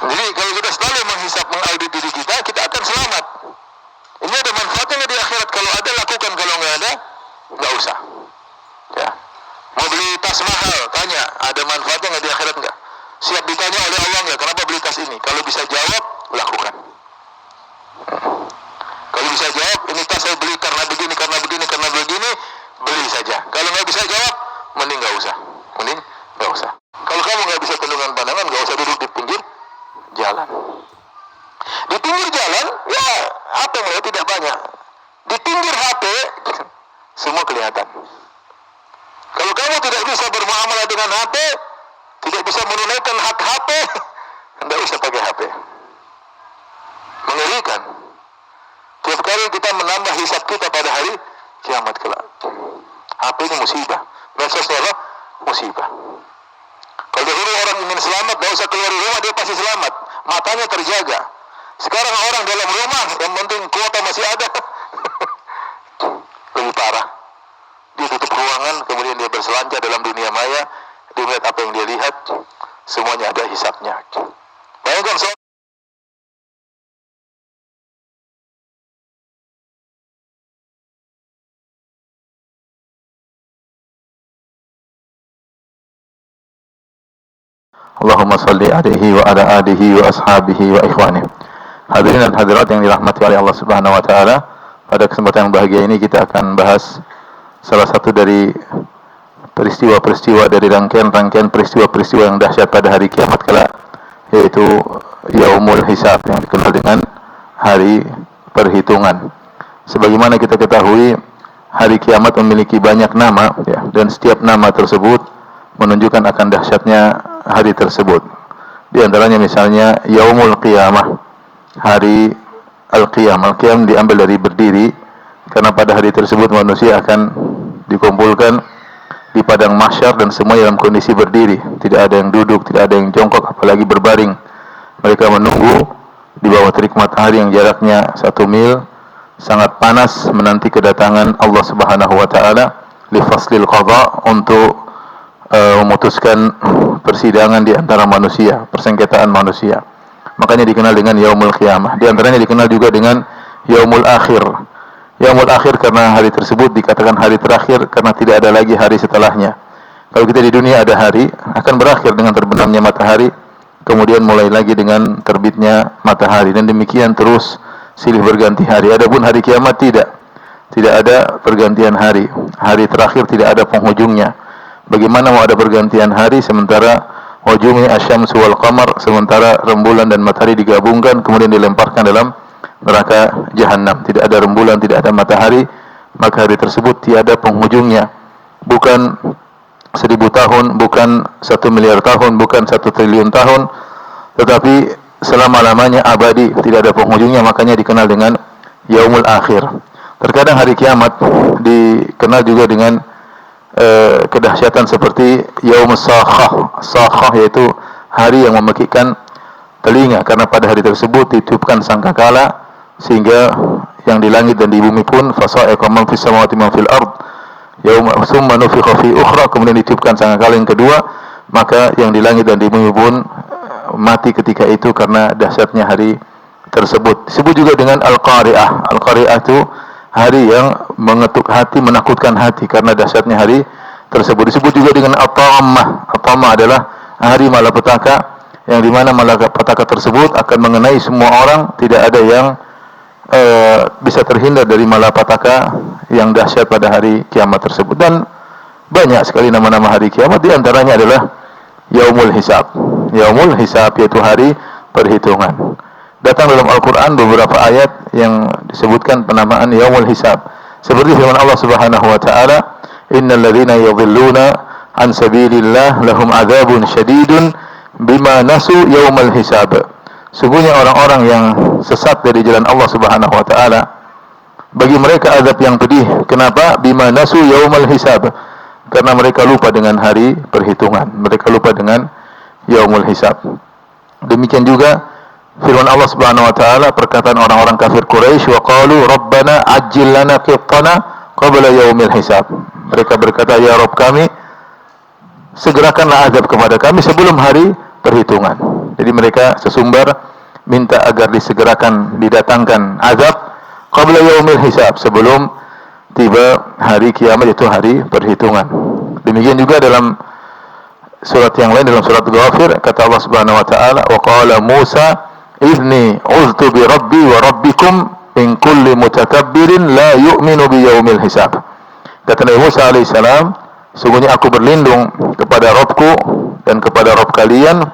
Jadi kalau kita selalu menghisap, mengaudit diri kita, kita akan selamat. Ini ada manfaatnya di akhirat. Kalau ada lakukan, kalau nggak ada, nggak usah. Ya. Mau beli tas mahal, tanya, ada manfaatnya nggak di akhirat nggak? Siap ditanya oleh Allah nggak? Kenapa beli tas ini? Kalau bisa jawab, lakukan. Kalau bisa jawab, ini tas saya beli karena begini, beli saja. Kalau nggak bisa jawab, mending nggak usah. Kalau kamu nggak bisa tundukkan pandangan, nggak usah duduk di pinggir jalan. Di pinggir jalan, ya apa yang tidak banyak. Di pinggir HP, semua kelihatan. Kalau kamu tidak bisa bermuamalah dengan HP, tidak bisa menunaikan hak HP, tidak usah pakai HP. Mengerikan. Tiap kali kita menambah hisab kita pada hari kiamat kelak. HP ini musibah. Medsosnya apa? Musibah. Kalau dahulu orang ingin selamat, tidak usah keluar rumah, dia pasti selamat. Matanya terjaga. Sekarang orang dalam rumah, yang penting kuota masih ada. Lebih parah. Dia tutup ruangan, kemudian dia berselancar dalam dunia maya. Dia melihat apa yang dia lihat, semuanya ada hisabnya. Bayangkan soal Allahumma salli alaihi wa ala alihi wa ashabihi wa ikhwani. Hadirin dan hadirat yang dirahmati oleh Allah Subhanahu wa taala, pada kesempatan yang bahagia ini kita akan bahas salah satu dari peristiwa-peristiwa dari rangkaian peristiwa-peristiwa yang dahsyat pada hari kiamat kelak, yaitu Yaumul Hisab, yang dikenal dengan hari perhitungan. Sebagaimana kita ketahui, hari kiamat memiliki banyak nama, ya, dan setiap nama tersebut menunjukkan akan dahsyatnya hari tersebut. Di antaranya misalnya Yaumul Qiyamah, hari Al-Qiyamah. Al-Qiyam diambil dari berdiri, karena pada hari tersebut manusia akan dikumpulkan di padang mahsyar dan semua dalam kondisi berdiri. Tidak ada yang duduk, tidak ada yang jongkok, apalagi berbaring. Mereka menunggu di bawah terik matahari yang jaraknya 1 mil, sangat panas, menanti kedatangan Allah Subhanahu wa taala li faslil qadha, untuk memutuskan persidangan di antara manusia, persengketaan manusia. Makanya dikenal dengan Yaumul Qiyamah. Di antaranya dikenal juga dengan Yaumul Akhir. Yaumul Akhir karena hari tersebut dikatakan hari terakhir, karena tidak ada lagi hari setelahnya. Kalau kita di dunia ada hari, akan berakhir dengan terbenamnya matahari, kemudian mulai lagi dengan terbitnya matahari, dan demikian terus silih berganti hari. Adapun hari kiamat tidak ada pergantian hari. Hari terakhir tidak ada penghujungnya. Bagaimana mau ada pergantian hari sementara wajumi asyamsu wal qamar, sementara rembulan dan matahari digabungkan kemudian dilemparkan dalam neraka jahanam. Tidak ada rembulan, tidak ada matahari, maka hari tersebut tiada penghujungnya. Bukan 1000 tahun, bukan 1 miliar tahun, bukan 1 triliun tahun, tetapi selama-lamanya abadi, tidak ada penghujungnya. Makanya dikenal dengan Yaumul Akhir. Terkadang hari kiamat dikenal juga dengan kedahsyatan seperti Yaumus Sakhah. Sakhah yaitu hari yang memekikkan telinga, karena pada hari tersebut ditiupkan sangkakala sehingga yang di langit dan di bumi pun fasa'iqa man fis samawati man fil ard yauma summa nufikha fi ukhra, kemudian ditiupkan sangkakala yang kedua, maka yang di langit dan di bumi pun mati ketika itu karena dahsyatnya hari tersebut. Disebut juga dengan Al-Qari'ah. Al-Qari'ah itu hari yang mengetuk hati, menakutkan hati karena dahsyatnya hari tersebut. Disebut juga dengan At-Tammah. At-Tammah adalah hari malapetaka, yang dimana malapetaka tersebut akan mengenai semua orang. Tidak ada yang bisa terhindar dari malapetaka yang dahsyat pada hari kiamat tersebut. Dan banyak sekali nama-nama hari kiamat. Di antaranya adalah Yaumul Hisab. Yaumul Hisab yaitu hari perhitungan. Datang dalam Al-Quran beberapa ayat yang disebutkan penamaan Yaumul Hisab. Seperti firman Allah Subhanahu wa taala, "Innal ladzina yadhilluna an sabilillah lahum adzabun syadidun bima nasu yaumal hisab." Sungguhnya orang-orang yang sesat dari jalan Allah Subhanahu wa taala, bagi mereka azab yang pedih. Kenapa? Bima nasu yaumal hisab. Karena mereka lupa dengan hari perhitungan. Mereka lupa dengan Yaumul Hisab. Demikian juga firman Allah Subhanahu wa taala, perkataan orang-orang kafir Quraisy, wa qalu rabbana ajjil lana qittana qabla yaumil hisab. Mereka berkata, ya Rabb kami, segerakanlah azab kepada kami sebelum hari perhitungan. Jadi mereka sesumbar minta agar disegerakan didatangkan azab qabla yaumil hisab, sebelum tiba hari kiamat, yaitu hari perhitungan. Demikian juga dalam surat yang lain, dalam surat Ghafir, kata Allah Subhanahu wa taala, wa qala Musa idzni uztu bi rabbi wa rabbikum min kulli mutakabbirin la yu'minu bi yaumil hisab. Kata Nabi Musa alaihissalam, sungguhnya aku berlindung kepada Rabbku dan kepada Rabb kalian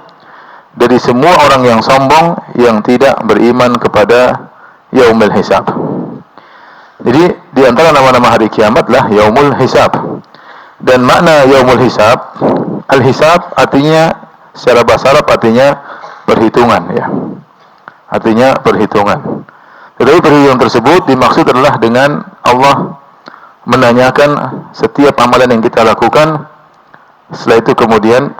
dari semua orang yang sombong yang tidak beriman kepada yaumil hisab. Jadi di antara nama-nama hari kiamat lah yaumul hisab. Dan makna yaumul hisab, al-hisab artinya secara bahasa Arab artinya perhitungan, ya. Artinya perhitungan. Tetapi perhitungan tersebut dimaksud adalah dengan Allah menanyakan setiap amalan yang kita lakukan, setelah itu kemudian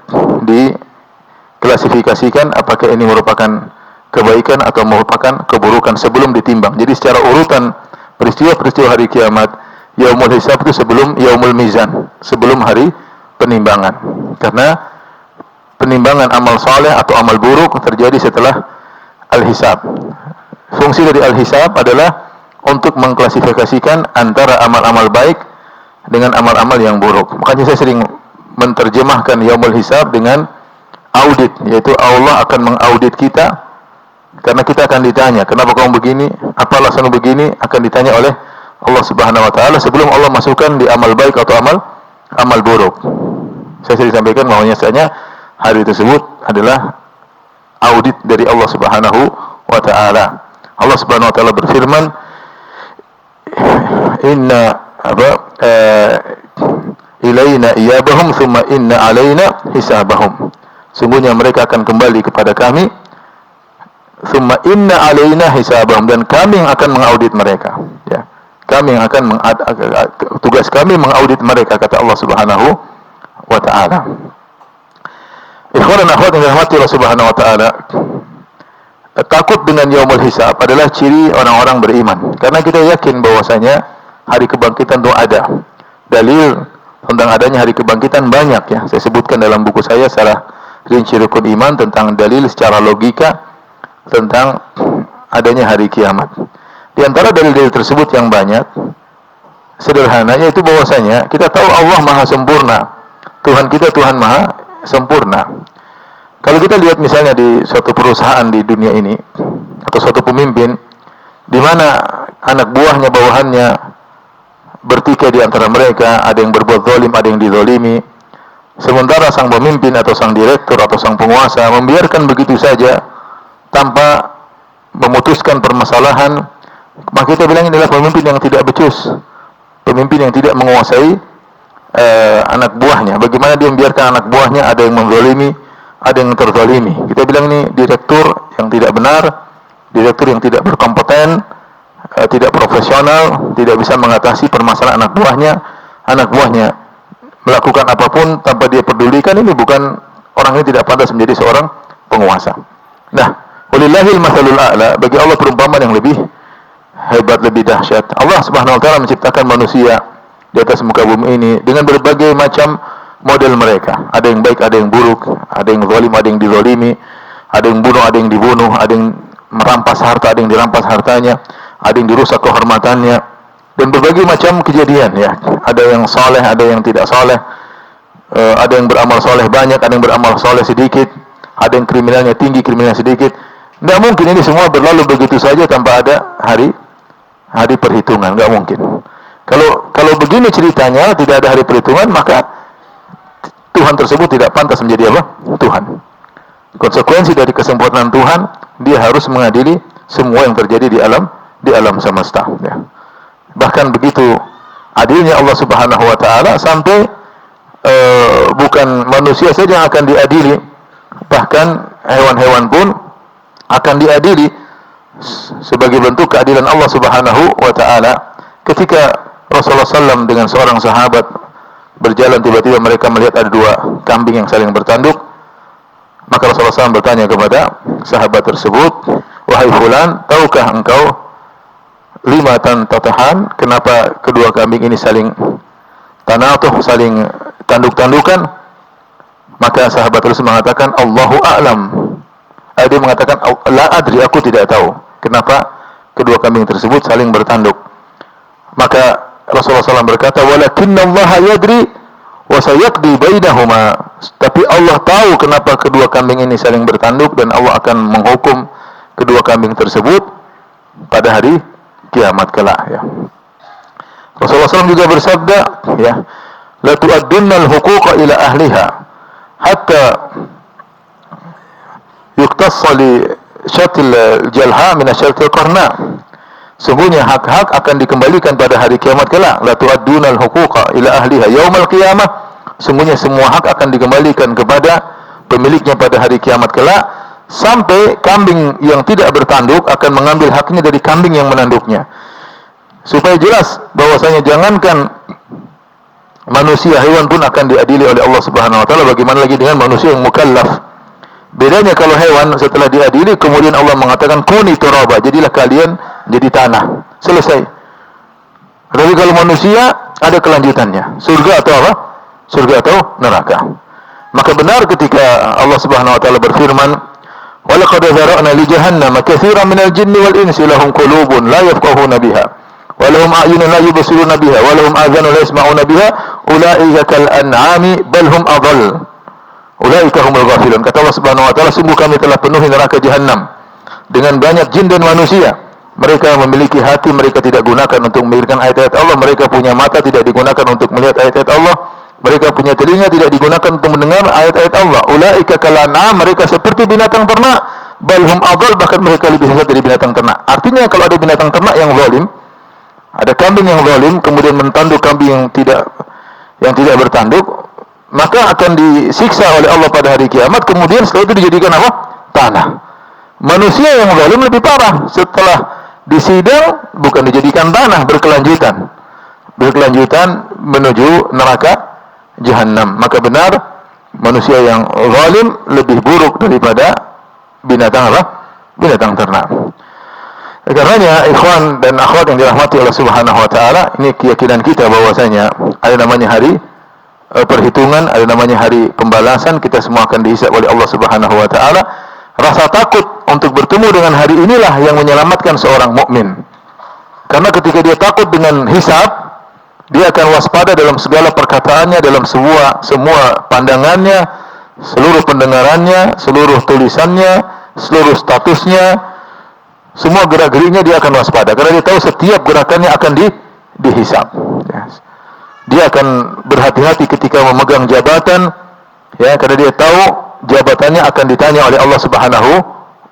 diklasifikasikan apakah ini merupakan kebaikan atau merupakan keburukan sebelum ditimbang. Jadi secara urutan peristiwa-peristiwa hari kiamat, yaumul hisab itu sebelum yaumul mizan, sebelum hari penimbangan. Karena penimbangan amal saleh atau amal buruk terjadi setelah al-hisab. Fungsi dari al-hisab adalah untuk mengklasifikasikan antara amal-amal baik dengan amal-amal yang buruk. Makanya saya sering menerjemahkan yaumul hisab dengan audit, yaitu Allah akan mengaudit kita, karena kita akan ditanya, kenapa kamu begini, apa alasan begini, akan ditanya oleh Allah Subhanahu wa taala sebelum Allah masukkan di amal baik atau amal buruk. Saya sering sampaikan bahwasanya hari tersebut adalah audit dari Allah Subhanahu wa taala. Allah Subhanahu wa taala berfirman, inna ilaina iyabahum thumma inna alaina hisabahum. Sungguhnya mereka akan kembali kepada kami, thumma inna alaina hisabahum, dan kami yang akan mengaudit mereka, ya. Kami yang akan tugas kami mengaudit mereka, kata Allah Subhanahu wa taala. Ikhwan dan akhwat yang dirahmati Allah Subhanahu wa taala, takut dengan yaumul hisab adalah ciri orang-orang beriman. Karena kita yakin bahwasanya hari kebangkitan itu ada. Dalil tentang adanya hari kebangkitan banyak, ya. Saya sebutkan dalam buku saya Salah Rinci Rukun Iman tentang dalil secara logika tentang adanya hari kiamat. Di antara dalil-dalil tersebut yang banyak, sederhananya itu bahwasanya kita tahu Allah Maha Sempurna. Tuhan kita Tuhan Maha Sempurna. Kalau kita lihat misalnya di suatu perusahaan di dunia ini, atau suatu pemimpin, di mana anak buahnya, bawahannya bertikai di antara mereka, ada yang berbuat zalim, ada yang dizalimi, sementara sang pemimpin atau sang direktur atau sang penguasa membiarkan begitu saja tanpa memutuskan permasalahan, maka kita bilang ini adalah pemimpin yang tidak becus, pemimpin yang tidak menguasai anak buahnya. Bagaimana dia membiarkan anak buahnya ada yang menzalimi, ada yang terzalimi. Kita bilang ini direktur yang tidak benar, direktur yang tidak berkompeten, tidak profesional, tidak bisa mengatasi permasalahan anak buahnya. Anak buahnya melakukan apapun tanpa dia pedulikan, ini bukan, orang ini tidak pantas menjadi seorang penguasa. Nah, walillahil matsalul a'la, bagi Allah perumpamaan yang lebih hebat, lebih dahsyat. Allah Subhanahu wa taala menciptakan manusia di atas muka bumi ini dengan berbagai macam model mereka. Ada yang baik, ada yang buruk, ada yang zalim, ada yang dizalimi, ada yang bunuh, ada yang dibunuh, ada yang merampas harta, ada yang dirampas hartanya, ada yang dirusak kehormatannya, dan berbagai macam kejadian, ya. Ada yang saleh, ada yang tidak saleh, ada yang beramal saleh banyak, ada yang beramal saleh sedikit, ada yang kriminalnya tinggi, kriminalnya sedikit. Nggak mungkin ini semua berlalu begitu saja tanpa ada hari perhitungan, nggak mungkin. Kalau begini ceritanya, tidak ada hari perhitungan, maka Tuhan tersebut tidak pantas menjadi apa? Tuhan. Konsekuensi dari kesempurnaan Tuhan, dia harus mengadili semua yang terjadi di alam semesta, ya. Bahkan begitu adilnya Allah Subhanahu wa taala sampai bukan manusia saja yang akan diadili, bahkan hewan-hewan pun akan diadili sebagai bentuk keadilan Allah Subhanahu wa taala. Ketika Rasulullah SAW dengan seorang sahabat berjalan, tiba-tiba mereka melihat ada dua kambing yang saling bertanduk. Maka Rasulullah SAW bertanya kepada sahabat tersebut, wahai fulan, tahukah engkau limatan tatahan, kenapa kedua kambing ini saling tanatuh, saling tanduk-tandukan? Maka sahabat tersebut mengatakan, Allahu a'lam. Dia mengatakan, la adri, aku tidak tahu kenapa kedua kambing tersebut saling bertanduk. Maka Rasulullah SAW berkata, walakinnallaha yadri wa sayaqdi bainahuma. Tapi Allah tahu kenapa kedua kambing ini saling bertanduk, dan Allah akan menghukum kedua kambing tersebut pada hari kiamat kelak, ya. Rasulullah SAW juga bersabda, ya, la tu'addunnal huquqa ila ahliha hatta yuktassa li syatil jalha min asyatil qarna. Sungguhnya hak-hak akan dikembalikan pada hari kiamat kelak. La tu'addunal huquqa ila ahliha yaumal qiyamah. Sungguhnya semua hak akan dikembalikan kepada pemiliknya pada hari kiamat kelak, sampai kambing yang tidak bertanduk akan mengambil haknya dari kambing yang menanduknya. Supaya jelas bahwasanya jangankan manusia, hewan pun akan diadili oleh Allah Subhanahu wa taala, bagaimana lagi dengan manusia yang mukallaf. Bedanya kalau hewan setelah diadili kemudian Allah mengatakan kuni turaba, jadilah kalian jadi tanah. Selesai. Tapi kalau manusia ada kelanjutannya. Surga atau apa? Surga atau neraka. Maka benar ketika Allah Subhanahu wa taala berfirman, "Wa laqad zara'na li jahannama katsiran minal jinni wal insi lahum qulubun la yafqahuna biha wa lahum a'yunun la yubsiruna biha wa lahum adhanun la yasma'una biha ulaika kal an'ami bal hum adall." Ulaika humul ghafilun. Kata Allah Subhanahu wa taala, sungguh kami telah penuhi neraka jahanam dengan banyak jin dan manusia. Mereka memiliki hati, mereka tidak gunakan untuk memikirkan ayat-ayat Allah. Mereka punya mata, tidak digunakan untuk melihat ayat-ayat Allah. Mereka punya telinga, tidak digunakan untuk mendengar ayat-ayat Allah. Ulaika kal an'am, mereka seperti binatang ternak. Bal hum adall, bahkan mereka lebih sesat dari binatang ternak. Artinya kalau ada binatang ternak yang zalim, ada kambing yang zalim kemudian mentanduk kambing yang tidak bertanduk, maka akan disiksa oleh Allah pada hari kiamat. Kemudian setelah itu dijadikan apa? Tanah. Manusia yang zalim lebih parah. Setelah disidang bukan dijadikan tanah, berkelanjutan menuju neraka jahanam. Maka benar manusia yang zalim lebih buruk daripada binatang apa? Binatang ternak. Karenanya ikhwan dan akhwat yang dirahmati Allah Subhanahu wa taala, ini keyakinan kita bahwasanya ada namanya hari perhitungan, ada namanya hari pembalasan. Kita semua akan dihisab oleh Allah Subhanahu wa taala. Rasa takut untuk bertemu dengan hari inilah yang menyelamatkan seorang mukmin. Karena ketika dia takut dengan hisab, dia akan waspada dalam segala perkataannya, dalam semua pandangannya, seluruh pendengarannya, seluruh tulisannya, seluruh statusnya, semua gerak-geriknya dia akan waspada. Karena dia tahu setiap gerakannya akan dihisab. Yes. Dia akan berhati-hati ketika memegang jabatan, ya, karena dia tahu jabatannya akan ditanya oleh Allah Subhanahu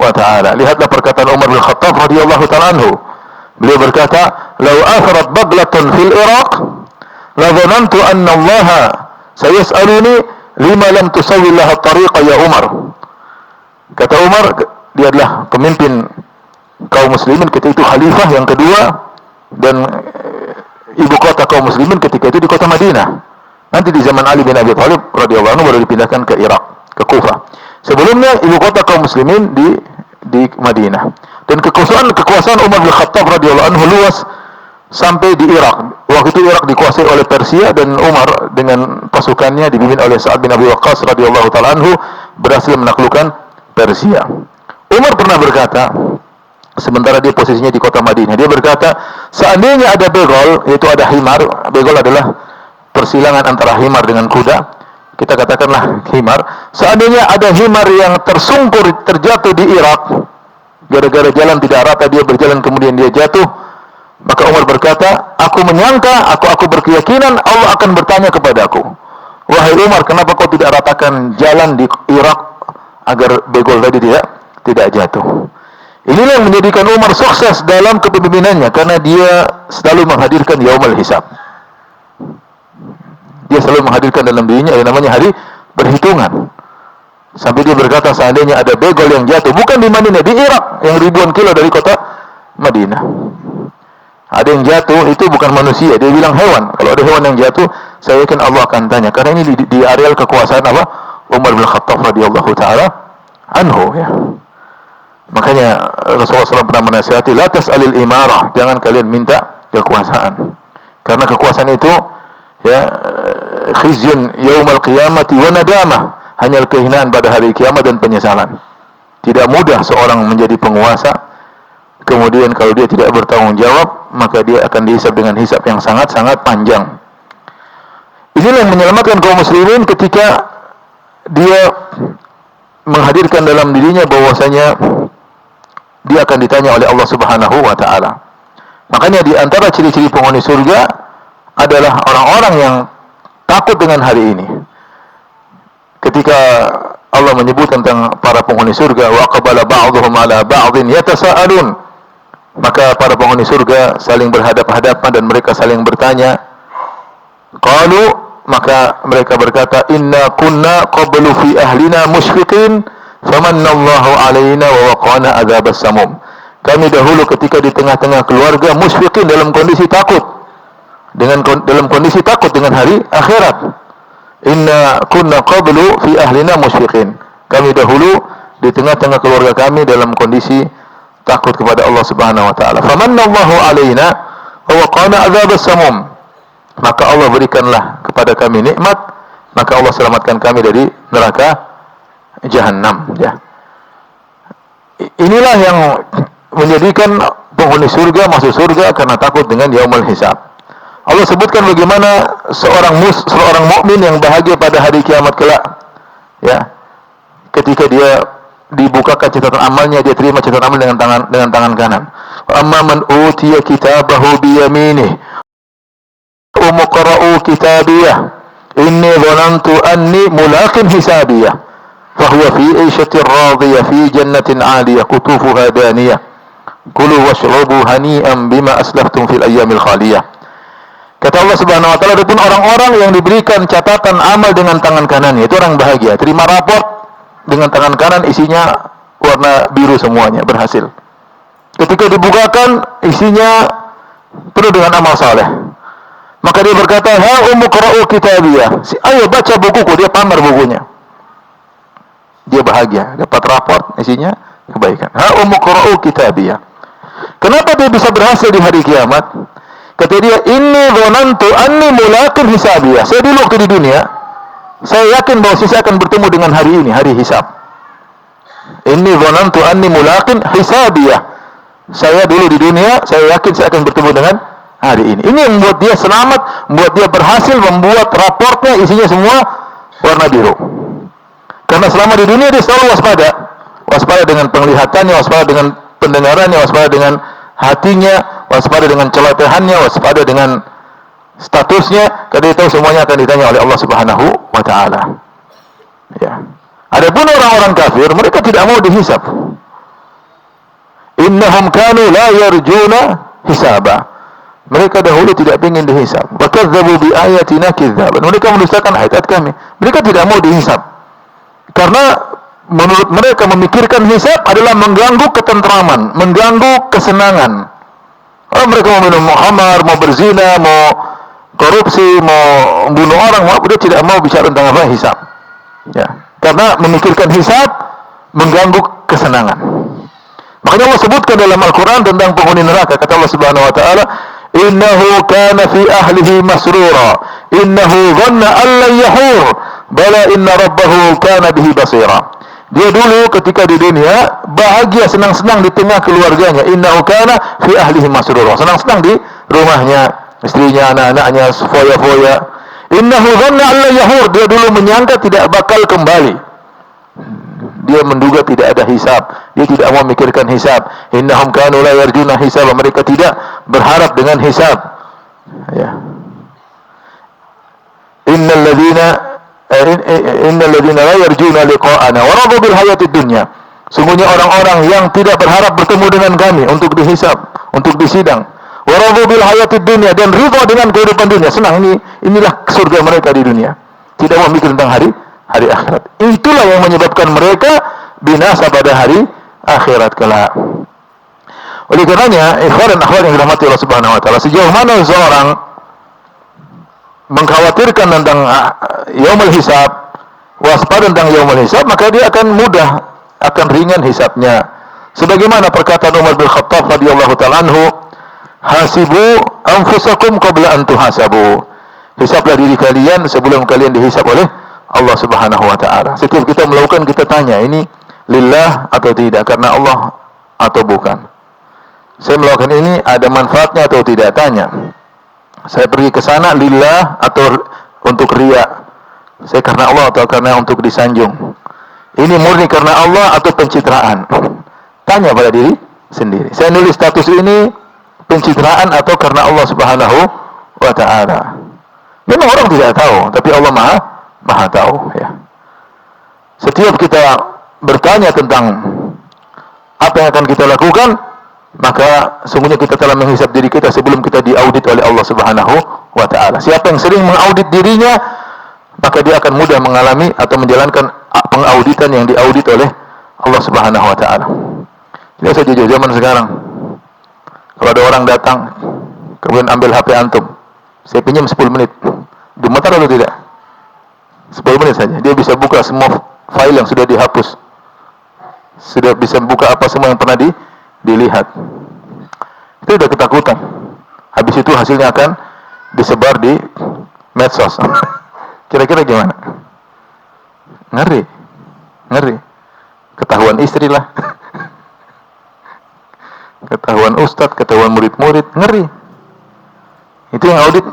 wa taala. Lihatlah perkataan Umar bin Khattab radhiyallahu taala anhu. Beliau berkata, "Lau athrat baglatun fil Iraq, la dhanantu anna Allah sayas'aluni lima lam tusawwi laha at-tariqa ya Umar." Kata Umar, dia adalah pemimpin kaum muslimin ketika itu, khalifah yang kedua, dan ibu kota kaum muslimin ketika itu di kota Madinah. Nanti di zaman Ali bin Abi Thalib radhiyallahu anhu baru dipindahkan ke Irak, ke Kufah. Sebelumnya ibu kota kaum muslimin di Madinah. Dan kekuasaan Umar bin Khattab radhiyallahu anhu luas sampai di Irak. Waktu itu Irak dikuasai oleh Persia, dan Umar dengan pasukannya dipimpin oleh Sa'ad bin Abi Waqqas radhiyallahu taala anhu berhasil menaklukkan Persia. Umar pernah berkata, sementara dia posisinya di kota Madinah, dia berkata, seandainya ada begol, yaitu ada himar. Begol adalah persilangan antara himar dengan kuda, kita katakanlah himar. Seandainya ada himar yang tersungkur, terjatuh di Irak, gara-gara jalan tidak rata, dia berjalan kemudian dia jatuh, maka Umar berkata, aku menyangka, aku berkeyakinan Allah akan bertanya kepadaku, wahai Umar, kenapa kau tidak ratakan jalan di Irak agar begol tadi tidak jatuh. Inilah yang menjadikan Umar sukses dalam kepemimpinannya, karena dia selalu menghadirkan yaumul hisab. Dia selalu menghadirkan dalam dirinya yang namanya hari perhitungan. Sampai dia berkata, seandainya ada begol yang jatuh, bukan di Madinah, di Irak yang ribuan kilo dari kota Madinah, ada yang jatuh, itu bukan manusia, dia bilang hewan. Kalau ada hewan yang jatuh, saya yakin Allah akan tanya. Karena ini di areal kekuasaan apa? Umar bin Khattab radhiyallahu taala anhu, ya. Makanya Rasulullah SAW pernah menasihati, la tas'alil imarah, jangan kalian minta kekuasaan, karena kekuasaan itu, ya, khizyun yaumal qiyamati wa nadamah, hanya kehinaan pada hari kiamat dan penyesalan. Tidak mudah seorang menjadi penguasa, kemudian kalau dia tidak bertanggung jawab, maka dia akan dihisab dengan hisab yang sangat-sangat panjang. Inilah yang menyelamatkan kaum muslimin ketika dia menghadirkan dalam dirinya bahwasanya dia akan ditanya oleh Allah Subhanahu wa taala. Makanya di antara ciri-ciri penghuni surga adalah orang-orang yang takut dengan hari ini. Ketika Allah menyebut tentang para penghuni surga, wa aqbala ba'dhum 'ala ba'dhin yatasaalun, maka para penghuni surga saling berhadap-hadapan dan mereka saling bertanya. Qalu, maka mereka berkata, inna kunna qablu fi ahlina musyfiqin famannallahu 'alaina wa waqana adzabas samum. Kami dahulu ketika di tengah-tengah keluarga musyfiqin, dalam kondisi takut dengan hari akhirat. Inna kunna qablu fi ahlina musyfiqin. Kami dahulu di tengah-tengah keluarga kami dalam kondisi takut kepada Allah Subhanahu wa taala. Famannallahu 'alaina wa waqana adzabas samum. Maka Allah berikanlah kepada kami nikmat, maka Allah selamatkan kami dari neraka Jahannam, ya. Inilah yang menjadikan penghuni surga masuk surga karena takut dengan yaumul hisab. Allah sebutkan bagaimana seorang mukmin yang bahagia pada hari kiamat kelak, ya. Ketika dia dibukakan catatan amalnya, dia terima catatan amal dengan tangan kanan. Amma man utiya kitabahu bi yaminih umqra'u kitabiyah inni dhanantu anni mulaqin hisabiyah fahuwa fi 'ishatin radiyah fi jannatin 'aliyah qutufuha daniyah kulu washrabu hani'an bima aslaftum fil ayyamil khaliyah. Kata Allah Subhanahu wa taala, adapun orang-orang yang diberikan catatan amal dengan tangan kanannya, itu orang bahagia, terima raport dengan tangan kanan, isinya warna biru semuanya, berhasil. Ketika dibukakan, isinya penuh dengan amal saleh. Maka dia berkata, ha umqra'u kitabiyah, ayo baca bukuku. Dia pamer bukunya. Dia bahagia, dapat raport, isinya kebaikan. Ha umqra'u kitabiyah. Kenapa dia bisa berhasil di hari kiamat? Kata dia, inni dhanantu anni mulaqin hisabiyah. Saya dulu waktu di dunia, saya yakin bahwa saya akan bertemu dengan hari ini, hari hisab. Inni dhanantu anni mulaqin hisabiyah. Saya dulu di dunia, saya yakin saya akan bertemu dengan hari ini. Ini yang membuat dia selamat, membuat dia berhasil, membuat raportnya isinya semua warna biru. Karena selama di dunia dia selalu waspada. Waspada dengan penglihatannya, waspada dengan pendengarannya, waspada dengan hatinya, waspada dengan celotehannya, waspada dengan statusnya. Karena dia tahu semuanya akan ditanya oleh Allah Subhanahu wa taala. Ya. Adapun orang-orang kafir, mereka tidak mau dihisab. Innahum kanu la yarjuna hisaba. Mereka dahulu tidak ingin dihisab. Wa kadzdzabu bi ayatina kidzaban. Mereka mendustakan ayat kami. Mereka tidak mau dihisab. Karena menurut mereka memikirkan hisab adalah mengganggu ketentraman, mengganggu kesenangan. Kalau mereka mau minum khamar, mau berzina, mau korupsi, mau bunuh orang, dia tidak mau bicara tentang apa hisab. Ya. Karena memikirkan hisab mengganggu kesenangan. Makanya Allah sebutkan dalam Al-Quran tentang penghuni neraka. Kata Allah Subhanahu wa taala, innahu kana fi ahlihi masrura innahu dhanna an lan yahur bala inna rabbahu kana bihi basira. Dia dulu ketika di dunia bahagia, senang-senang di tengah keluarganya. Innahu kana fi ahlihi masrura, senang-senang di rumahnya, istrinya, anak-anaknya, foya-foya. Innahu dhanna an lan yahur, dia dulu menyangka tidak bakal kembali. Dia menduga tidak ada hisab, dia tidak mau memikirkan hisab. Innahum kanu la yarjuna hisab, mereka tidak berharap dengan hisab. Ya. Innal ladzina la yarjuna liqa'ana wa radu bil hayatid dunya. Sungguhnya orang-orang yang tidak berharap bertemu dengan kami untuk dihisab, untuk disidang. Wa radu bil hayatid dunya, dan ridha dengan kehidupan dunia, senang. Inilah surga mereka di dunia. Tidak mau mikir tentang hari akhirat. Itulah yang menyebabkan mereka binasa pada hari akhirat kelak. Oleh karenanya, ikhwan dan akhwat yang dirahmati Allah Subhanahu wa taala, sejauh mana seorang mengkhawatirkan tentang yaumul hisab, waspada tentang yaumul hisab, maka dia akan mudah, akan ringan hisabnya. Sebagaimana perkataan Umar bin Khattab radhiyallahu taala anhu, hasibu anfusakum qabla an tuhasabu. Hisablah diri kalian sebelum kalian dihisab oleh Allah Subhanahu wa taala. Setiap kita melakukan, kita tanya, ini lillah atau tidak, karena Allah atau bukan. Saya melakukan ini ada manfaatnya atau tidak, tanya. Saya pergi ke sana lillah atau untuk riya. Saya karena Allah atau karena untuk disanjung. Ini murni karena Allah atau pencitraan? Tanya pada diri sendiri. Saya nulis status ini pencitraan atau karena Allah Subhanahu wa ta'ala. Memang orang tidak tahu, tapi Allah maha tahu, ya. Setiap kita bertanya tentang apa yang akan kita lakukan, maka sungguhnya kita telah menghisap diri kita sebelum kita diaudit oleh Allah Subhanahu wa ta'ala. Siapa yang sering mengaudit dirinya, maka dia akan mudah mengalami atau menjalankan pengauditan yang diaudit oleh Allah Subhanahu wa ta'ala. Lihat saja zaman sekarang. Kalau ada orang datang, kemudian ambil HP antum, saya pinjam 10 menit. Gemetar atau tidak? 10 menit saja. Dia bisa buka semua file yang sudah dihapus. Sudah bisa buka apa semua yang pernah dilihat. Itu udah ketakutan. Habis itu hasilnya akan disebar di medsos. Kira-kira gimana? Ngeri. Ketahuan istri lah. Ketahuan ustadz, ketahuan murid-murid, ngeri. Itu yang audit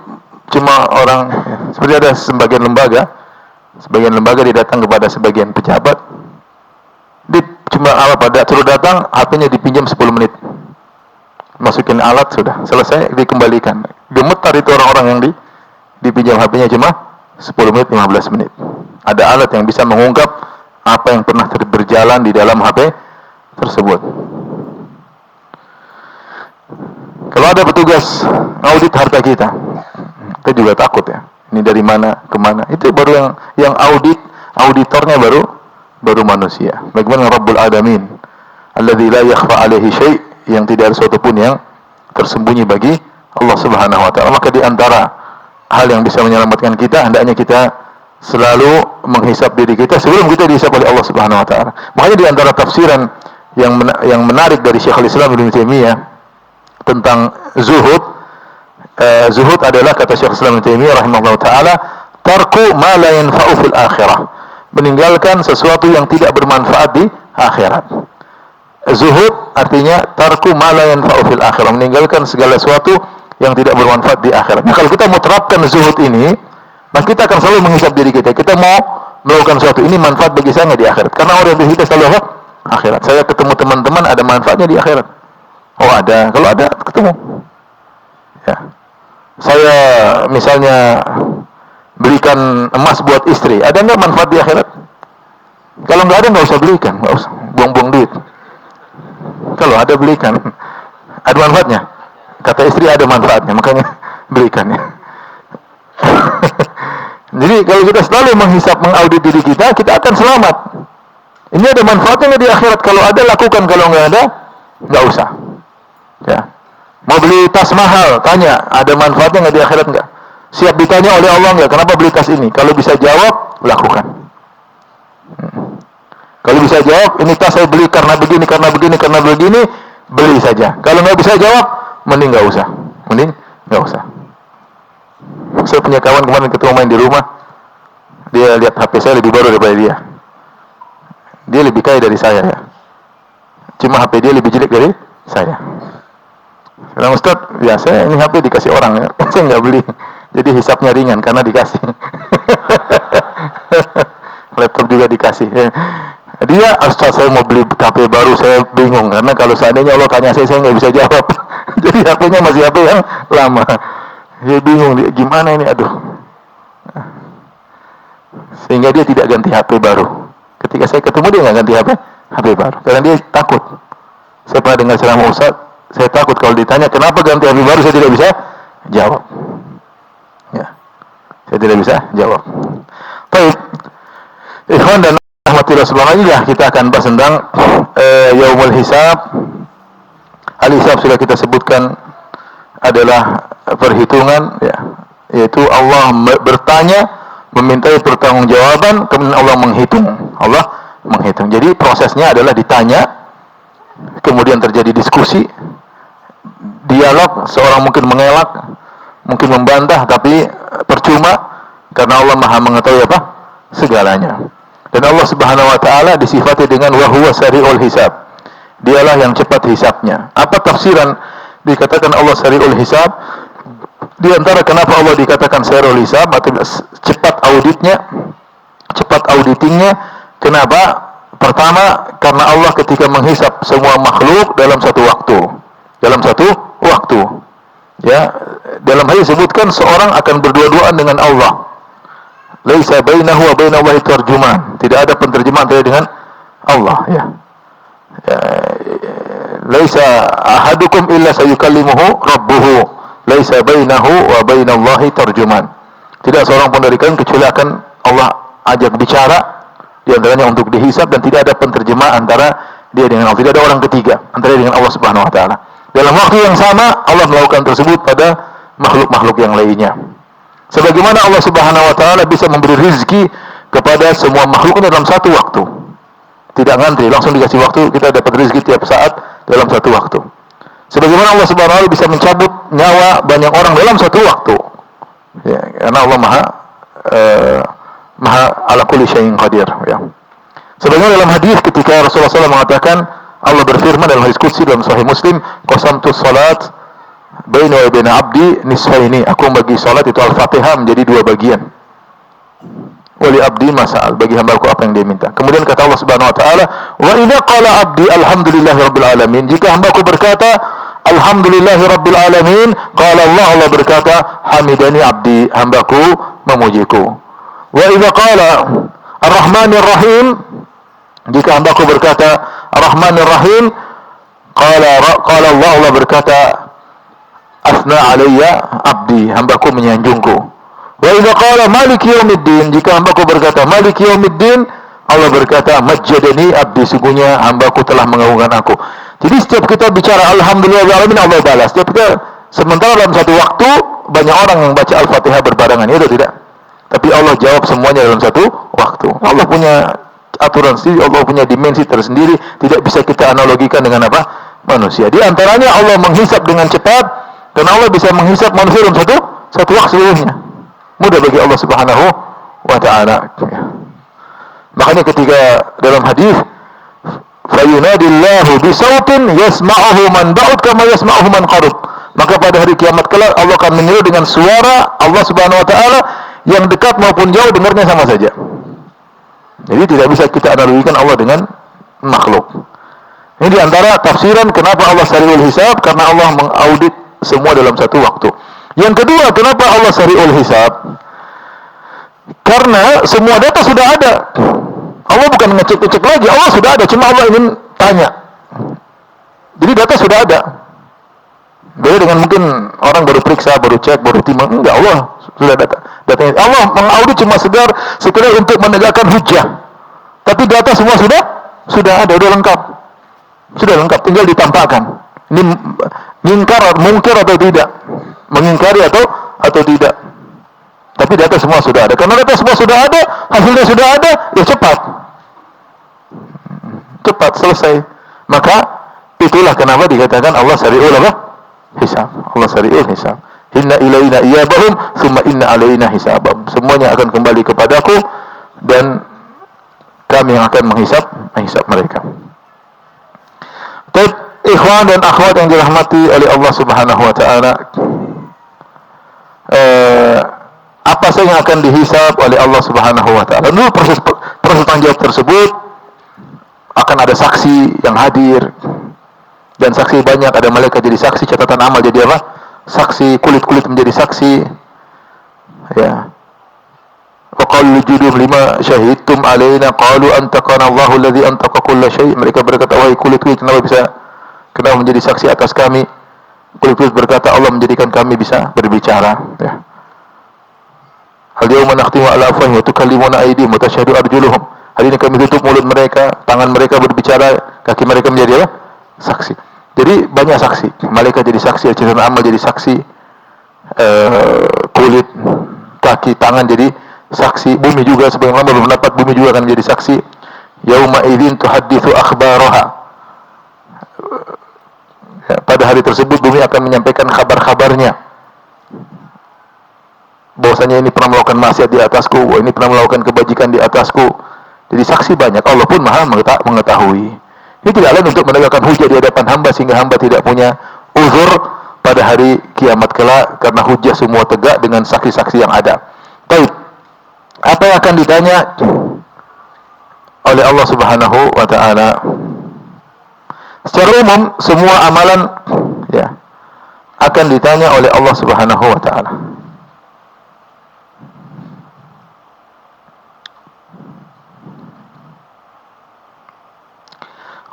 cuma orang, seperti ada sebagian lembaga dia datang kepada sebagian pejabat, dia cuma suruh datang, HP-nya dipinjam 10 menit, masukin alat, sudah selesai, dikembalikan. Gemetar itu orang-orang yang dipinjam HP-nya cuma 10 menit, 15 menit. Ada alat yang bisa mengungkap apa yang pernah berjalan di dalam HP tersebut. Kalau ada petugas audit harta kita juga takut, ya. Ini dari mana ke mana? Itu baru yang auditornya baru manusia. Bagaimana Rabbul Alamin, alladzi la yakhfa alaihi syai', yang tidak ada sesuatu pun yang tersembunyi bagi Allah Subhanahu wa ta'ala. Maka di antara hal yang bisa menyelamatkan kita, hendaknya kita selalu menghisap diri kita sebelum kita dihisap oleh Allah Subhanahu wa ta'ala. Makanya di antara tafsiran yang menarik dari Syekhul Islam Ibnu Taimiyah tentang zuhud, zuhud adalah, kata Syekhul Islam Ibnu Taimiyah rahimahullah ta'ala, tarku ma la yanfa'u fil akhirah, meninggalkan sesuatu yang tidak bermanfaat di akhirat. Zuhud artinya tarku ma la yanfa'u fil akhirah, meninggalkan segala sesuatu yang tidak bermanfaat di akhirat. Nah, kalau kita mau terapkan zuhud ini, maka kita akan selalu menghisap diri kita. Kita mau melakukan sesuatu ini manfaat bagi saya nggak di akhirat? Karena orang kita selalu apa? Akhirat. Saya ketemu teman-teman, ada manfaatnya di akhirat. Oh ada, kalau ada ketemu. Ya. Saya misalnya belikan emas buat istri, ada nggak manfaat di akhirat? Kalau nggak ada, nggak usah belikan, nggak usah buang-buang duit. Kalau ada, belikan. Ada manfaatnya. Kata istri ada manfaatnya, makanya belikan, ya. Jadi kalau kita selalu menghisap, mengaudit diri kita, kita akan selamat. Ini ada manfaatnya nggak di akhirat? Kalau ada, lakukan. Kalau nggak ada, nggak usah. Ya. Mau beli tas mahal, tanya, ada manfaatnya nggak di akhirat? Nggak. Siap ditanya oleh Allah nggak? Kenapa beli tas ini? Kalau bisa jawab, lakukan. Kalau bisa jawab, ini tas saya beli karena begini, beli saja. Kalau nggak bisa jawab, mending nggak usah. Saya punya kawan kemarin ketemu main di rumah, dia lihat HP saya lebih baru daripada dia. Dia lebih kaya dari saya, ya. Cuma HP dia lebih jelek dari saya. Karena Ustaz, ya saya ini HP dikasih orang, ya. Saya nggak beli. Jadi hisapnya ringan karena dikasih. Laptop juga dikasih, ya. Dia, Ustaz saya mau beli HP baru, saya bingung. Karena kalau seandainya Allah tanya saya nggak bisa jawab. Jadi HP-nya masih HP yang lama. Dia bingung, gimana ini, aduh. Sehingga dia tidak ganti HP baru. Ketika saya ketemu, dia nggak ganti HP baru. Karena dia takut. Saya pernah dengar ceramah Ustaz, saya takut kalau ditanya, kenapa ganti HP baru, saya tidak bisa jawab. Ya. Saya tidak bisa jawab. Baik. Ikhwan dan rahmatillah subhanahu, kita akan bahas tentang yaumul hisab. Al-hisab sudah kita sebutkan adalah perhitungan, ya, yaitu Allah bertanya, memintai pertanggungjawaban, kemudian Allah menghitung. Jadi prosesnya adalah ditanya, kemudian terjadi diskusi, dialog, seorang mungkin mengelak, mungkin membantah, tapi percuma karena Allah Maha mengetahui segalanya. Dan Allah Subhanahu wa taala disifati dengan wa huwa sari'ul hisab. Dialah yang cepat hisabnya. Apa tafsiran dikatakan Allah sari'ul hisab? Di antara kenapa Allah dikatakan sari'ul hisab atau cepat auditnya, cepat auditingnya, kenapa? Pertama, karena Allah ketika menghisab semua makhluk dalam satu waktu. Dalam satu waktu. Ya, dalam hal disebutkan seorang akan berdua-duaan dengan Allah. Laisa bainahu wa bainallahi tarjuman. Tidak ada penterjemahan dengan Allah, ya. Laisa ahadukum illa sayukallimuhu rabbuhu. Laisa bainahu wa bainallahi tarjuman. Tidak seorang pun dari kalian kecuali akan Allah ajak bicara, di antaranya untuk dihisab, dan tidak ada penterjemah antara dia dengan Allah. Tidak ada orang ketiga antara dia dengan Allah Subhanahu wa taala. Dalam waktu yang sama Allah melakukan tersebut pada makhluk-makhluk yang lainnya. Sebagaimana Allah Subhanahu wa taala bisa memberi rezeki kepada semua makhluk dalam satu waktu. Tidak ngantri, langsung dikasih waktu, kita dapat rezeki tiap saat dalam satu waktu. Sebagaimana Allah Subhanahu wa taala bisa mencabut nyawa banyak orang dalam satu waktu. Ya, karena Allah Maha ala kulli syai'in qadir, ya. Sebagaimana dalam hadis ketika Rasulullah SAW mengatakan, Allah berfirman dalam hadis qudsi dalam Sahih Muslim, qasamtus salat baina wa baina abdi nisfaini. Aku membagi salat itu Al-Fatihah menjadi dua bagian. Wali abdi masa'al, bagi hambaku apa yang dia minta. Kemudian kata Allah Subhanahu wa taala, wa idza qala abdi alhamdulillahirabbil alamin. Jika hambaku berkata alhamdulillahirabbil alamin, qala Allah berkata hamidani abdi, hambaku memujiku. Wa idza qala ar-rahmanir rahim, jika hambaku berkata ar-rahmanir rahim, qala Allah berkata asna alayya abdi, hambaku menyanjungku. Wa idza qala maliki yaumiddin, jika hambaku berkata maliki yaumiddin, Allah berkata majjadani abdi, sungguhnya hambaku telah mengagungkan aku. Jadi setiap kita bicara alhamdulillahirabbil alamin, Allah balas. Setiap kita, sementara dalam satu waktu banyak orang yang baca Al-Fatihah berbarengan, itu tidak. Tapi Allah jawab semuanya dalam satu waktu. Allah punya aturan sendiri, Allah punya dimensi tersendiri, tidak bisa kita analogikan dengan apa? Manusia. Di antaranya Allah menghisab dengan cepat, dan Allah bisa menghisab manusia dalam satu waktu seluruhnya. Mudah bagi Allah Subhanahu wa taala. Makanya ketika dalam hadis, fayunadillahu bisautin yasma'uhu man ba'ud kama yasma'uhu man qarib. Maka pada hari kiamat kelak Allah akan menyeru dengan suara Allah Subhanahu wa taala, yang dekat maupun jauh dengarnya sama saja. Jadi tidak bisa kita analogikan Allah dengan makhluk. Ini diantara tafsiran kenapa Allah sari'ul hisab, karena Allah mengaudit semua dalam satu waktu. Yang kedua, kenapa Allah sari'ul hisab? Karena semua data sudah ada. Allah bukan ngecek-ngecek lagi, Allah sudah ada, cuma Allah ingin tanya. Jadi data sudah ada. Beda dengan mungkin orang baru periksa, baru cek, baru timbang. Enggak, Allah sudah datanya. Allah mengaudit cuma sekedar untuk menegakkan hujjah. Tapi data semua sudah ada, sudah lengkap. Sudah lengkap, tinggal ditampakkan. Ini mungkir atau tidak, mengingkari atau tidak. Tapi data semua sudah ada. Karena data semua sudah ada, hasilnya sudah ada, ya cepat. Cepat selesai. Maka itulah kenapa dikatakan Allah sari'ul hisab. Allah sari'ul hisab. Inna ilaina iyabahum thumma inna alaina hisabahum. Semuanya akan kembali kepadaku, dan kami yang akan menghisab mereka. Baik, ikhwan dan akhwat yang dirahmati oleh Allah Subhanahu wa taala, apa saja yang akan dihisab oleh Allah Subhanahu wa taala? Dulu proses tanggung jawab tersebut akan ada saksi yang hadir, dan saksi banyak, ada malaikat jadi saksi, catatan amal jadi apa? Saksi, kulit-kulit menjadi saksi. Ya. Wa qalu judum lima syahidtum alaina qalu antaqana Allahu alladhi antaqa kulla syai'. Mereka berkata, wahai kulit-kulit, kenapa menjadi saksi atas kami? Kulit-kulit berkata, Allah menjadikan kami bisa berbicara, ya. Al-yawma nakhtimu ala afwahihim wa tukallimuna aydihim wa tashhadu arjuluhum. Hari ini kami tutup mulut mereka, tangan mereka berbicara, kaki mereka menjadi apa? Saksi. Jadi banyak saksi. Malaikat jadi saksi, catatan amal jadi saksi, kulit, kaki, tangan jadi saksi, bumi juga, sebagian ulama berpendapat bumi juga akan menjadi saksi. Yauma idzin tuhadditsu akhbaraha. Pada hari tersebut bumi akan menyampaikan kabar-kabarnya. Bahwasanya ini pernah melakukan maksiat di atasku, ini pernah melakukan kebajikan di atasku. Jadi saksi banyak, Allah pun Maha mengetahui. Ini tidak lain untuk menegakkan hujah di hadapan hamba sehingga hamba tidak punya uzur pada hari kiamat kelak karena hujah semua tegak dengan saksi-saksi yang ada. Baik. Apa yang akan ditanya oleh Allah Subhanahu wa taala? Secara umum semua amalan ya akan ditanya oleh Allah Subhanahu wa taala.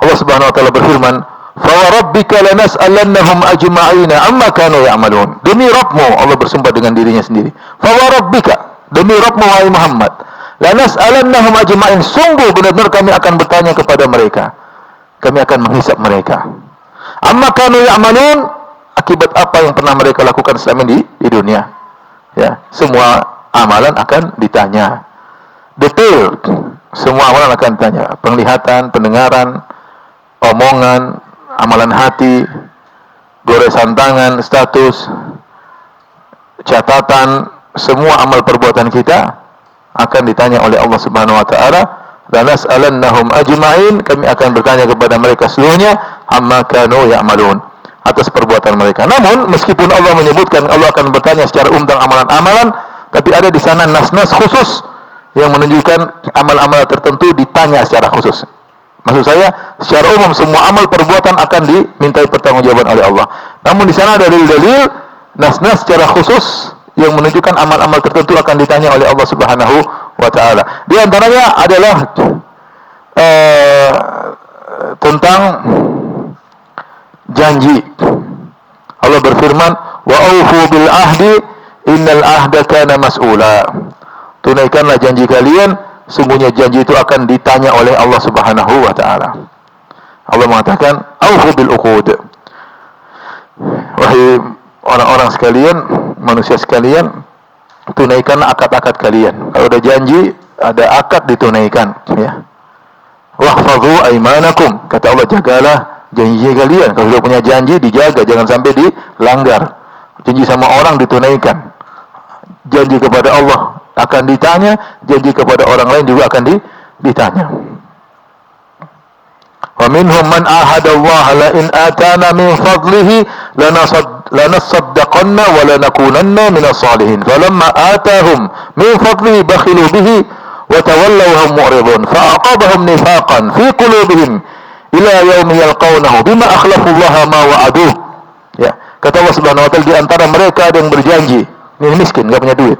Allah Subhanahu wa taala berfirman, "Fa rabbika lanas'alannahum ajma'ina amma kanu ya'malun." Demi Rabbmu, Allah bersumpah dengan dirinya sendiri. Fa rabbika, demi Rabbmu wahai Muhammad, lanas'alannahum ajma'in, sungguh benar-benar kami akan bertanya kepada mereka. Kami akan menghisap mereka. Amma kanu ya'malun, akibat apa yang pernah mereka lakukan selama di dunia. Ya, semua amalan akan ditanya. Detail, semua amalan akan ditanya. Penglihatan, pendengaran, omongan, amalan hati, goresan tangan, status, catatan, semua amal perbuatan kita akan ditanya oleh Allah Subhanahu wa taala. Lanas'alannahum ajma'in, kami akan bertanya kepada mereka seluruhnya amma kanu ya'malun, atas perbuatan mereka. Namun meskipun Allah menyebutkan Allah akan bertanya secara umum tentang amalan-amalan, tapi ada di sana nas-nas khusus yang menunjukkan amal-amal tertentu ditanya secara khusus. Maksud saya, secara umum semua amal perbuatan akan dimintai pertanggungjawaban oleh Allah. Namun di sana ada dalil-dalil nas-nas secara khusus yang menunjukkan amal-amal tertentu akan ditanya oleh Allah Subhanahu wa taala. Di antaranya adalah tentang janji. Allah berfirman, "Wa aufu bil ahdi innal ahda kana mas'ula." Tunaikanlah janji kalian, sungguhnya janji itu akan ditanya oleh Allah Subhanahu wa taala. Allah mengatakan, "Aufu bil uqud." Wahai orang-orang sekalian, manusia sekalian, tunaikanlah akad-akad kalian. Kalau ada janji, ada akad ditunaikan, ya. Wahfadhu aimanakum, kata Allah, jagalah janji kalian. Kalau sudah punya janji, dijaga, jangan sampai dilanggar. Janji sama orang ditunaikan. Janji kepada Allah akan ditanya, janji kepada orang lain juga akan ditanya. Wa minhum man ahada Allah la in atana min fadlihi lanasaddaqanna wa lanakunanna minas salihin. Falamma atahum min fadlihi bakhilu bihi wa tawallaw hum mu'ridun fa'aqabahum nifaqan fi qulubihim ila yaumi yalqawnahu bima akhlafu Allah ma wa'aduh. Ya, kata Allah Subhanahu wa taala, di antara mereka ada yang berjanji, ini miskin, enggak punya duit.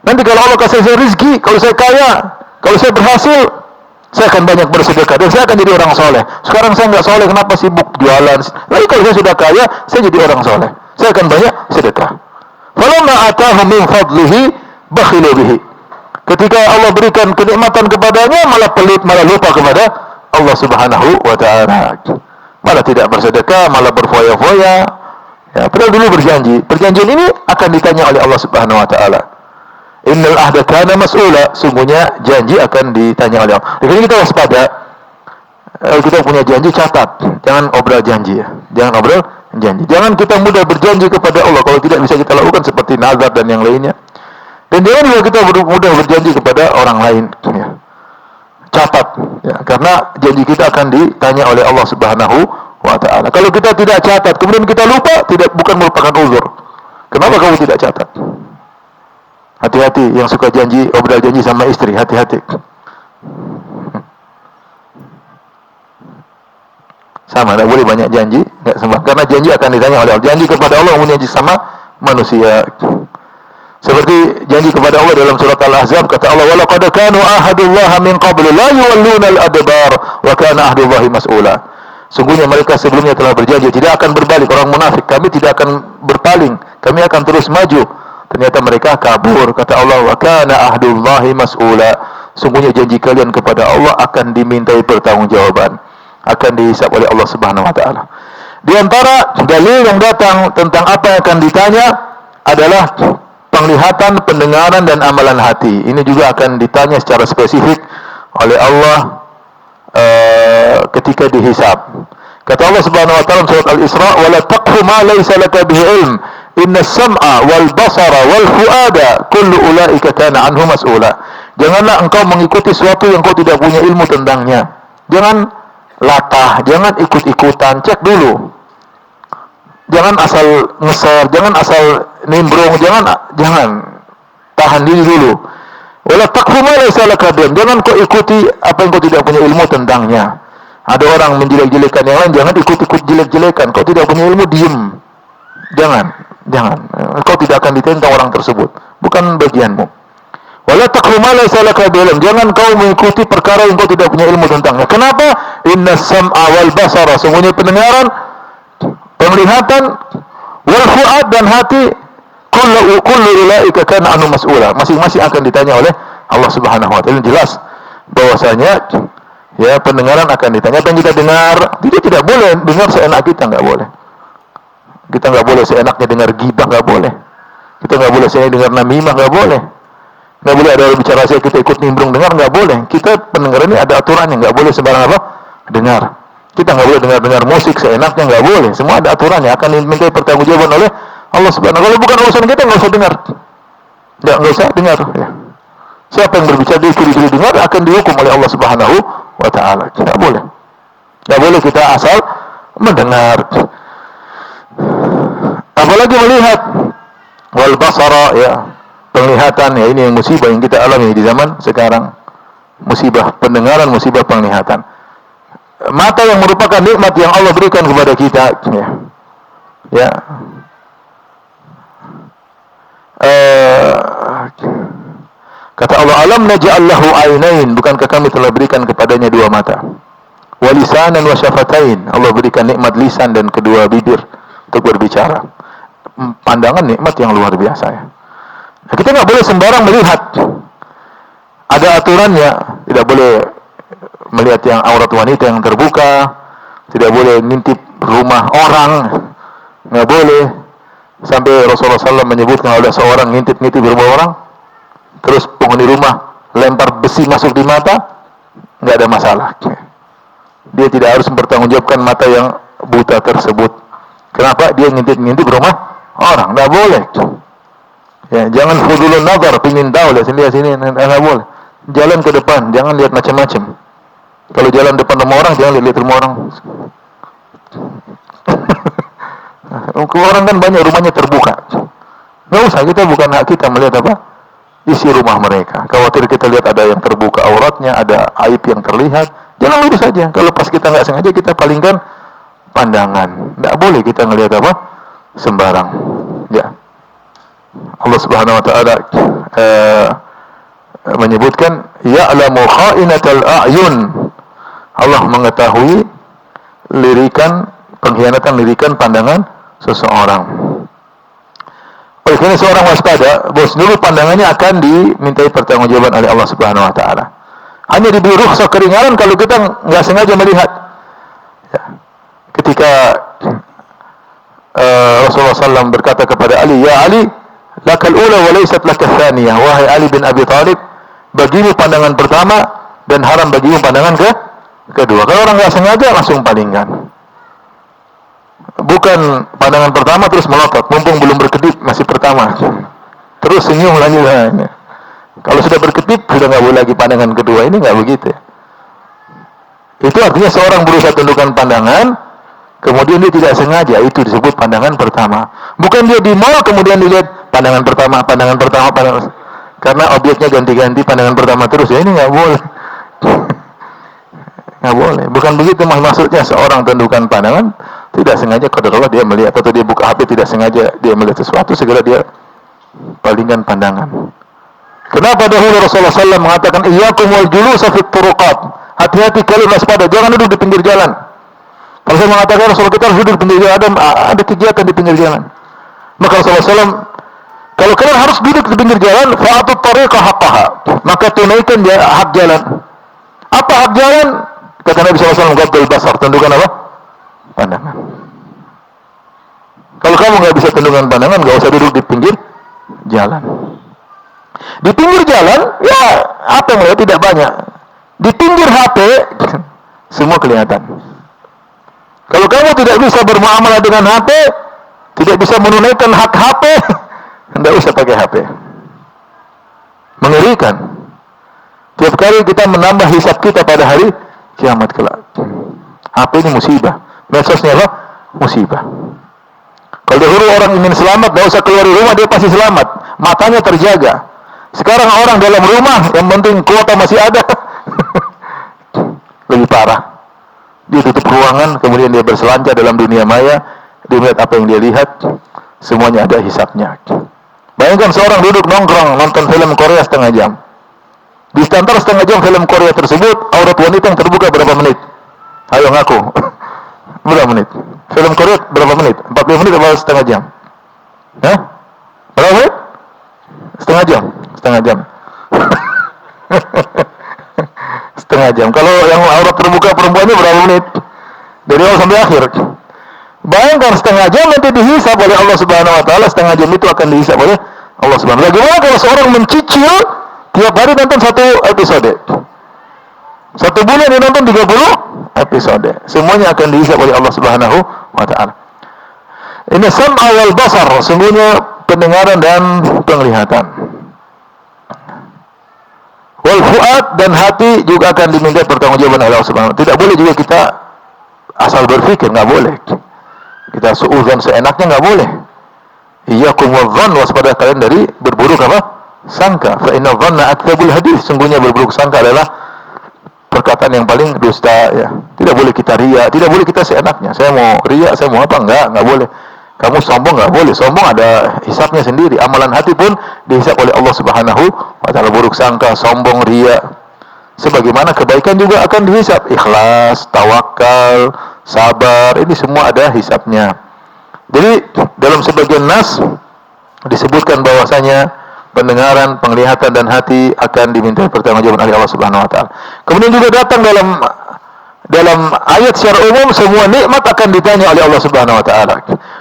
Nanti kalau Allah kasih saya rezeki, kalau saya kaya, kalau saya berhasil, saya akan banyak bersedekah dan saya akan jadi orang soleh. Sekarang saya nggak soleh, kenapa sibuk jualan? Lalu kalau saya sudah kaya, saya jadi orang soleh. Saya akan banyak sedekah. Falamma atahum min fadlihi bakhilu bihi. Ketika Allah berikan kenikmatan kepadanya, malah pelit, malah lupa kepada Allah Subhanahu wa taala. Malah tidak bersedekah, malah berfoya-foya. Ya, padahal dulu berjanji. Perjanjian ini akan ditanya oleh Allah Subhanahu wa taala. Innal ahda kana mas'ula, sungguhnya janji akan ditanya oleh Allah. Jadi kita waspada. Kalau kita punya janji, catat. Jangan obrol janji ya. Jangan obrol janji. Jangan kita mudah berjanji kepada Allah kalau tidak bisa kita lakukan seperti nazar dan yang lainnya. Dan jangan juga kita mudah berjanji kepada orang lain ya. Catat ya, karena janji kita akan ditanya oleh Allah Subhanahu wa taala. Kalau kita tidak catat, kemudian kita lupa, bukan merupakan uzur. Kenapa kamu tidak catat? Hati-hati yang suka janji, obrol janji sama istri, hati-hati. Sama, tidak boleh banyak janji, karena janji akan ditanya oleh Allah. Janji kepada Allah, janji sama manusia. Seperti janji kepada Allah dalam surat Al-Ahzab, kata Allah, "Walaqad kanu ahadullaha min qablu la yuwalluna al-adbar wa kana ahdullahi mas'ula." Sungguhnya mereka sebelumnya telah berjanji tidak akan berbalik, orang munafik, kami tidak akan berpaling, kami akan terus maju. Ternyata mereka kabur. Kata Allah, "Wa kana ahdullahi mas'ula." Sungguhnya janji kalian kepada Allah akan dimintai pertanggungjawaban, akan dihisab oleh Allah Subhanahu wa taala. Di antara dalil yang datang tentang apa yang akan ditanya adalah penglihatan, pendengaran dan amalan hati. Ini juga akan ditanya secara spesifik oleh Allah ketika dihisab. Kata Allah Subhanahu wa taala surat Al-Isra, "Wa la taqfu ma laysa laka bihi ilm. Inna as-sam'a wal basara wal fuada kullu ulaika kana anhu mas'ula." Janganlah engkau mengikuti sesuatu yang kau tidak punya ilmu tentangnya. Jangan latah, jangan ikut-ikutan, cek dulu. Jangan asal ngeser, jangan asal nimbrung, jangan tahan diri dulu. Wala taqfu ma laysa laka bihi. Jangan kau ikuti apa yang kau tidak punya ilmu tentangnya. Ada orang menjelek-jelekan yang lain, jangan ikut-ikut jelek-jelekan. Kau tidak punya ilmu, diem. Jangan. Kau tidak akan ditentang orang tersebut. Bukan bagianmu. Wala taqfu ma laysa laka bihi. Jangan kau mengikuti perkara yang kau tidak punya ilmu tentangnya. Kenapa? Inna sam'a wal basara, sungguhnya pendengaran, penglihatan, wal fu'ad, dan hati, kullu ulaika kana anhu mas'ula. Masing-masing akan ditanya oleh Allah Subhanahu wa taala. Jelas bahwasanya ya pendengaran akan ditanya. Apa yang kita dengar, tidak boleh dengar seenak kita, enggak boleh. Kita enggak boleh seenaknya dengar gibah, enggak boleh. Kita enggak boleh seenaknya dengar namimah, enggak boleh. Enggak boleh ada orang bicara saya kita ikut nimbrung dengar, enggak boleh. Kita pendengar ini ada aturannya, enggak boleh sembarang apa? Dengar. Kita enggak boleh dengar musik seenaknya, enggak boleh. Semua ada aturannya, akan diminta pertanggungjawaban oleh Allah Subhanahu wa taala. Kalau bukan urusan kita, enggak usah dengar. Enggak usah dengar ya. Siapa yang berbicara disuruh dengar akan dihukum oleh Allah Subhanahu wa taala. Enggak boleh. Enggak boleh kita asal mendengar. Apalagi melihat. Wal basara, ya. Penglihatan, ya, ini yang musibah yang kita alami di zaman sekarang. Musibah pendengaran, musibah penglihatan. Mata yang merupakan nikmat yang Allah berikan kepada kita, ya. Kata Allah, alam naj'al lahu ainain, bukankah kami telah berikan kepadanya dua mata, wa lisanan wa syafatain, Allah berikan nikmat lisan dan kedua bibir untuk berbicara. Pandangan nikmat yang luar biasa, ya. Nah, kita nggak boleh sembarang melihat, ada aturannya. Tidak boleh melihat yang aurat wanita yang terbuka, tidak boleh ngintip rumah orang, nggak boleh. Sampai Rasulullah SAW menyebutkan ada seorang ngintip-ngintip rumah orang, terus penghuni rumah lempar besi masuk di mata, nggak ada masalah. Dia tidak harus mempertanggungjawabkan mata yang buta tersebut. Kenapa? Dia ngintip-ngintip rumah orang, nggak boleh. Ya, jangan fudulun nazar, pingin tahu, lihat sini, nggak boleh. Jalan ke depan, jangan lihat macam-macam. Kalau jalan depan rumah orang, jangan lihat rumah orang. Orang kan banyak rumahnya terbuka. Nggak usah, kita bukan hak kita melihat apa isi rumah mereka. Khawatir kita lihat ada yang terbuka auratnya, ada aib yang terlihat, jangan lurus saja. Kalau pas kita nggak sengaja, kita palingkan pandangan. Nggak boleh kita ngelihat apa sembarang. Ya, Allah Subhanahu Wa Taala menyebutkan ya'lamu kha'inatal a'yun. Allah mengetahui pengkhianatan pandangan seseorang. Oleh karena seorang waspada, bahwa seluruh pandangannya akan dimintai pertanggungjawaban oleh Allah Subhanahu wa taala. Hanya diberi rukhsah keringanan kalau kita enggak sengaja melihat. Ya. Ketika Rasulullah SAW berkata kepada Ali, "Ya Ali, lakal ula wa laysat lakal thaniyah." Wahai Ali bin Abi Thalib, bagimu pandangan pertama dan haram bagimu pandangan kedua. Kalau orang enggak sengaja langsung palingkan. Bukan pandangan pertama terus melotot, mumpung belum berkedip masih pertama, terus senyum lagi. Kalau sudah berkedip sudah nggak boleh lagi pandangan kedua. Ini nggak begitu. Itu artinya seorang berusaha tundukkan pandangan, kemudian dia tidak sengaja, itu disebut pandangan pertama. Bukan dia di mall kemudian dilihat pandangan pertama, karena objeknya ganti-ganti pandangan pertama terus. Ya ini nggak boleh. Nggak boleh. Bukan begitu maksudnya. Seorang tundukkan pandangan, tidak sengaja qadarullah dia melihat, atau dia buka HP tidak sengaja dia melihat sesuatu, segera dia palingkan pandangan. Kenapa dahulu Rasulullah SAW mengatakan iyyakum wal julusa fit turuqat, hati-hati kalian waspada, jangan duduk di pinggir jalan. Kalau saya mengatakan Rasulullah kita harus duduk di pinggir jalan, ada kegiatan di pinggir jalan. Maka Rasulullah SAW, kalau kalian harus duduk di pinggir jalan, fa'atut tariqa haqqaha, maka tunaikan dia hak jalan. Apa hak jalan? Kata Nabi SAW, ghaddul basar, tundukkan apa? Pandangan. Kalau kamu nggak bisa tundukkan pandangan, nggak usah duduk di pinggir jalan. Di pinggir jalan, ya apa yang melihat tidak banyak. Di pinggir HP, semua kelihatan. Kalau kamu tidak bisa bermuamalah dengan HP, tidak bisa menunaikan hak HP, nggak usah pakai HP. Mengerikan. Tiap kali kita menambah hisab kita pada hari kiamat kelak. HP ini musibah. Medsosnya apa? Musibah. Kalau dahulu orang ingin selamat, tidak usah keluar dari rumah, dia pasti selamat. Matanya terjaga. Sekarang orang dalam rumah, yang penting kuota masih ada. Lebih parah. Dia tutup ruangan, kemudian dia berselancar dalam dunia maya. Dia melihat apa yang dia lihat, semuanya ada hisabnya. Bayangkan seorang duduk nongkrong, nonton film Korea setengah jam. Di antara setengah jam film Korea tersebut, aurat wanita yang terbuka berapa menit? Ayo ngaku. Berapa menit? Film Korea berapa menit? 40 menit atau setengah jam? Hah? Berapa menit? Setengah jam. Setengah jam. Setengah jam. Kalau yang aurat terbuka perempuannya berapa menit? Dari awal sampai akhir. Bayangkan setengah jam nanti dihisab oleh Allah Subhanahu wa taala, setengah jam itu akan dihisab oleh Allah Subhanahu wa taala. Bagaimana kalau seorang mencicil tiap hari nonton satu episode? Satu bulan dia nonton 30 episode. Semuanya akan dihisab oleh Allah Subhanahu wa taala. Ini sam'a wal basar, sungguhnya pendengaran dan penglihatan. Wal fuad, dan hati juga akan diminta pertanggungjawaban oleh Allah Subhanahu wa taala. Tidak boleh juga kita asal berpikir, enggak boleh. Kita suudzon seenaknya, enggak boleh. Iyyakum wadh-dhann, waspada kalian dari berburuk apa? Sangka. Fa inna dhanna akdzabul hadits, sungguhnya berburuk sangka adalah perkataan yang paling dusta, ya. Tidak boleh kita riya, tidak boleh kita seenaknya. Saya mau riya, saya mau apa? Enggak boleh. Kamu sombong enggak boleh. Sombong ada hisabnya sendiri. Amalan hati pun dihisab oleh Allah Subhanahu wa taala. Buruk sangka, sombong, riya. Sebagaimana kebaikan juga akan dihisab. Ikhlas, tawakal, sabar, ini semua ada hisabnya. Jadi dalam sebagian nas disebutkan bahwasanya pendengaran, penglihatan dan hati akan diminta pertanggungjawaban oleh Allah Subhanahu wa taala. Kemudian juga datang dalam ayat secara umum, semua nikmat akan ditanya oleh Allah Subhanahu wa taala.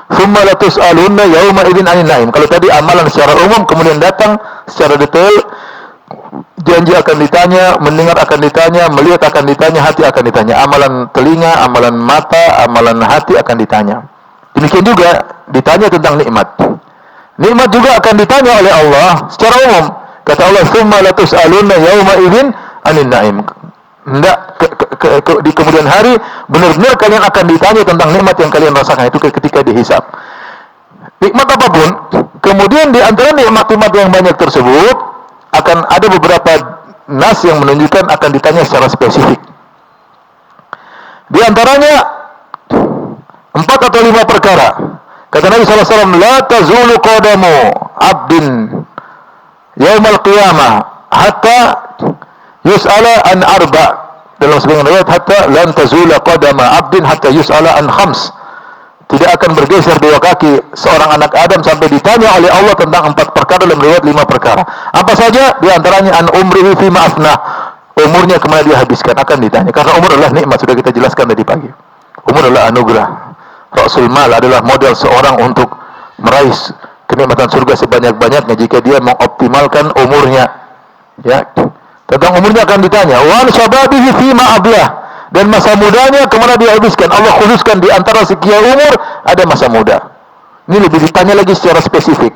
Tsumma latus'alunna yauma idzin 'anil na'im. Kalau tadi amalan secara umum, kemudian datang secara detail, janji akan ditanya, mendengar akan ditanya, melihat akan ditanya, hati akan ditanya. Amalan telinga, amalan mata, amalan hati akan ditanya. Demikian juga ditanya tentang nikmat. Nikmat juga akan ditanya oleh Allah secara umum. Kata Allah, "Tsumma latus'alunna yauma idzin 'anil na'im." Hendak di kemudian hari benar-benar kalian akan ditanya tentang nikmat yang kalian rasakan itu ketika dihisab. Nikmat apapun, kemudian di antara nikmat-nikmat yang banyak tersebut akan ada beberapa nas yang menunjukkan akan ditanya secara spesifik. Di antaranya 4 atau 5 perkara. Kata Nabi SAW, la tazulu qadamu abdin yaumal qiyamah hatta yus'ala an arba'. Dalam sebagian riwayat, hatta lan tazula qadama abdin hatta yus'ala an khams. Tidak akan bergeser 2 kaki seorang anak Adam sampai ditanya oleh Allah tentang 4 perkara, dalam riwayat 5 perkara. Apa saja? Di antaranya an umrihi fi ma'afnah. Umurnya kemana dia habiskan akan ditanya. Karena umur adalah nikmat, sudah kita jelaskan tadi pagi. Umur adalah anugerah. Rasul Mal adalah model seorang untuk meraih kenikmatan surga sebanyak-banyaknya jika dia mengoptimalkan umurnya. Ya. Tentang umurnya akan ditanya. Wa syababihi fi ma'ablah. Dan masa mudanya kemana dia habiskan. Allah khususkan di antara sekian umur ada masa muda. Ini lebih ditanya lagi secara spesifik.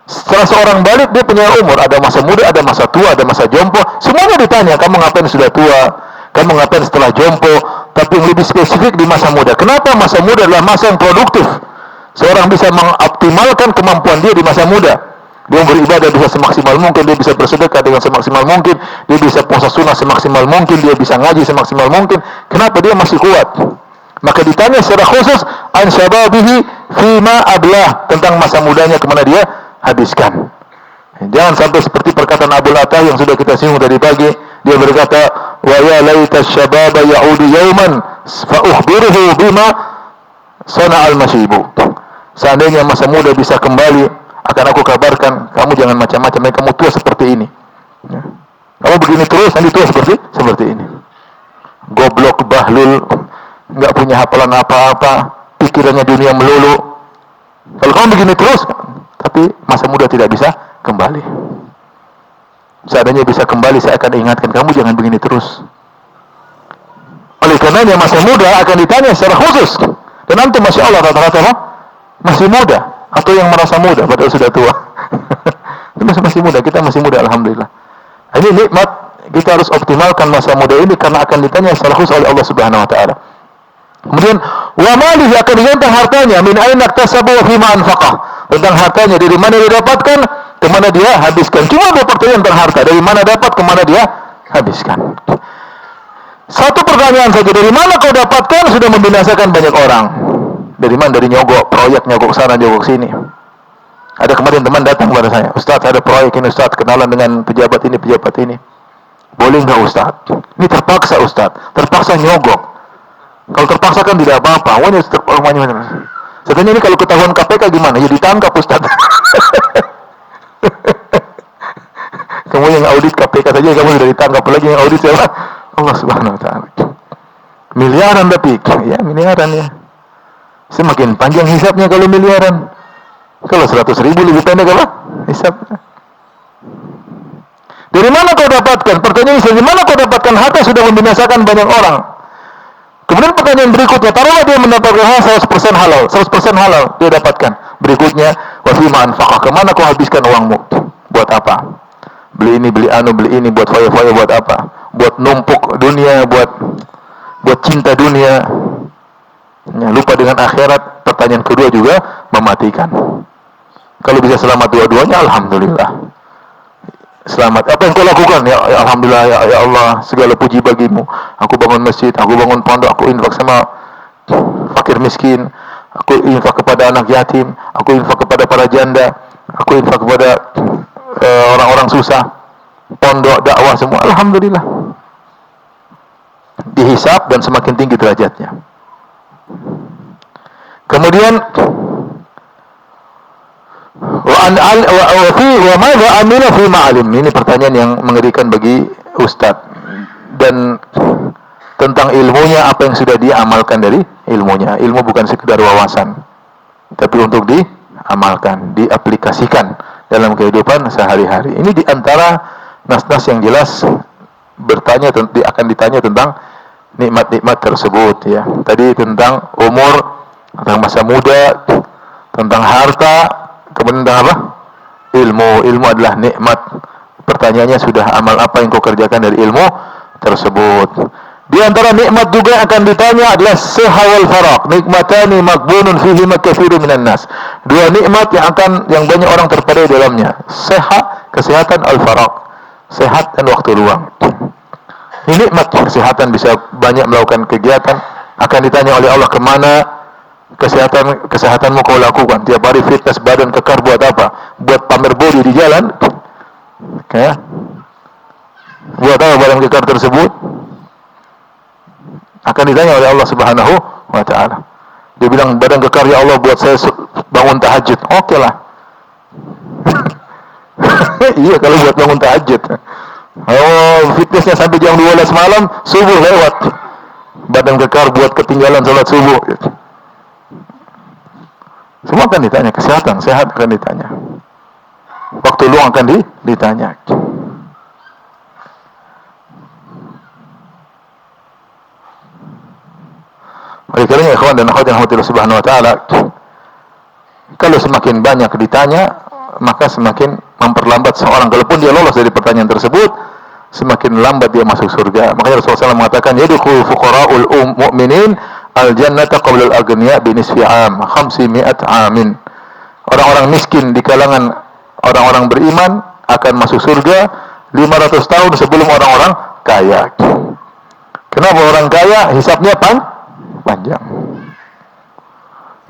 Setelah seorang balik dia punya umur, ada masa muda, ada masa tua, ada masa jompo, semuanya ditanya. Kamu ngapain sudah tua? Kamu ngapain setelah jompo? Tapi yang lebih spesifik di masa muda. Kenapa masa muda adalah masa yang produktif? Seorang bisa mengoptimalkan kemampuan dia di masa muda. Dia beribadah bisa semaksimal mungkin, dia bisa bersedekah dengan semaksimal mungkin, dia bisa puasa sunnah semaksimal mungkin, dia bisa ngaji semaksimal mungkin. Kenapa? Dia masih kuat. Maka ditanya secara khusus an syababihi fima ablah, tentang masa mudanya kemana dia habiskan. Jangan sampai seperti perkataan Abu Atah yang sudah kita singgung tadi pagi. Dia berkata, wa ya laita syababa ya'udu yauman fa ukhbiruhu bima sana'al masyibu. Seandainya masa muda bisa kembali, akan aku kabarkan, kamu jangan macam-macam, kamu tua seperti ini. Ya. Kamu begini terus, nanti tua seperti ini. Goblok, bahlul, nggak punya hafalan apa-apa, pikirannya dunia melulu. Kalau kamu begini terus, tapi masa muda tidak bisa kembali. Seandainya bisa kembali, saya akan ingatkan kamu jangan begini terus. Oleh karenanya masa muda akan ditanya secara khusus. Dan antum masya Allah rata-rata masih muda, atau yang merasa muda padahal sudah tua. Masih muda, kita masih muda alhamdulillah. Ini nikmat kita harus optimalkan masa muda ini karena akan ditanya secara khusus oleh Allah Subhanahu wa taala. Kemudian wa malihi, akan ditanya hartanya, min aina iktasabu wa fima anfaqah. Tentang hartanya, dari mana dia dapatkan, ke mana dia habiskan. Cuma dua pertanyaan tentang harta, dari mana dapat, ke mana dia habiskan. Satu pertanyaan saja, dari mana kau dapatkan, sudah membinasakan banyak orang. Dari mana? Dari nyogok, proyek nyogok sana, nyogok sini. Ada kemarin teman datang kepada saya, Ustaz, ada proyek ini Ustaz, kenalan dengan pejabat ini, pejabat ini. Boleh nggak Ustaz? Ini terpaksa Ustaz, terpaksa nyogok. Kalau terpaksa kan tidak apa-apa. Sebenarnya ini kalau ketahuan KPK gimana? Ya ditangkap Ustaz. Kamu yang audit KPK saja kamu sudah ditangkap, lagi yang audit siapa? Allah Subhanahu wa taala. Miliaran tapi, ya miliaran ya. Semakin panjang hisapnya kalau miliaran. Kalau 100.000 lebih pendek apa? Hisapnya. Dari mana kau dapatkan? Pertanyaan dari mana kau dapatkan harta sudah membinasakan banyak orang. Kemudian pertanyaan berikutnya, taruhlah dia mendapatkan 100% halal, 100% halal dia dapatkan. Berikutnya, wa fima anfaqah, kemana kau habiskan uangmu? Buat apa? Beli ini, beli anu, beli ini, buat foya-foya, buat apa? Buat numpuk dunia, buat cinta dunia. Ya, lupa dengan akhirat. Pertanyaan kedua juga mematikan. Kalau bisa selamat dua-duanya, alhamdulillah. Selamat. Apa yang kau lakukan? Ya alhamdulillah, ya Allah, segala puji bagimu. Aku bangun masjid, aku bangun pondok, aku infak sama fakir miskin, aku infak kepada anak yatim, aku infak kepada para janda, aku infak kepada orang-orang susah, pondok, dakwah semua, alhamdulillah. Dihisab dan semakin tinggi derajatnya. Kemudian ini pertanyaan yang mengerikan bagi Ustadz. Dan tentang ilmunya, apa yang sudah dia amalkan dari ilmunya. Ilmu bukan sekedar wawasan, tapi untuk diamalkan, diaplikasikan dalam kehidupan sehari-hari. Ini diantara nas-nas yang jelas akan ditanya tentang nikmat-nikmat tersebut ya. Tadi tentang umur, tentang masa muda, tentang harta, kemudian tentang apa? Ilmu adalah nikmat. Pertanyaannya, sudah amal apa yang kau kerjakan dari ilmu tersebut. Di antara nikmat juga yang akan ditanya adalah siha wal faraq. Nikmatani maghbunun fihi katsirun minan nas. Dua nikmat yang banyak orang terpedaya dalamnya. Siha, kesehatan, al faraq, sehat dan waktu luang. Ini nikmat kesehatan, bisa banyak melakukan kegiatan. Akan ditanya oleh Allah, kemana kesehatanmu kau lakukan? Tiap hari fitness badan kekar buat apa? Buat pamer body di jalan? Okay. Buat apa badan kekar tersebut? Akan ditanya oleh Allah Subhanahu wa taala. Dia bilang, badan kekar ya Allah buat saya bangun tahajud. Oke lah. Iya, kalau buat bangun tahajud. Oh, fitnessnya sampai jam 12 malam, subuh lewat. Badan kekar buat ketinggalan sholat subuh. Semua akan ditanya, kesehatan, sehat akan ditanya. Waktu luang akan ditanya. Oleh karena ikhwan dan akhwat yang dirahmati Subhanahu wa taala, kalau semakin banyak ditanya, maka semakin memperlambat seorang. Kalaupun dia lolos dari pertanyaan tersebut, semakin lambat dia masuk surga. Makanya Rasulullah SAW mengatakan, yadkhulu fuqara'ul mu'minin al-jannata qabla al-aghniya bi nisfi 'am, 500 amin. Orang-orang miskin di kalangan orang-orang beriman akan masuk surga 500 tahun sebelum orang-orang kaya. Kenapa orang kaya hisabnya panjang?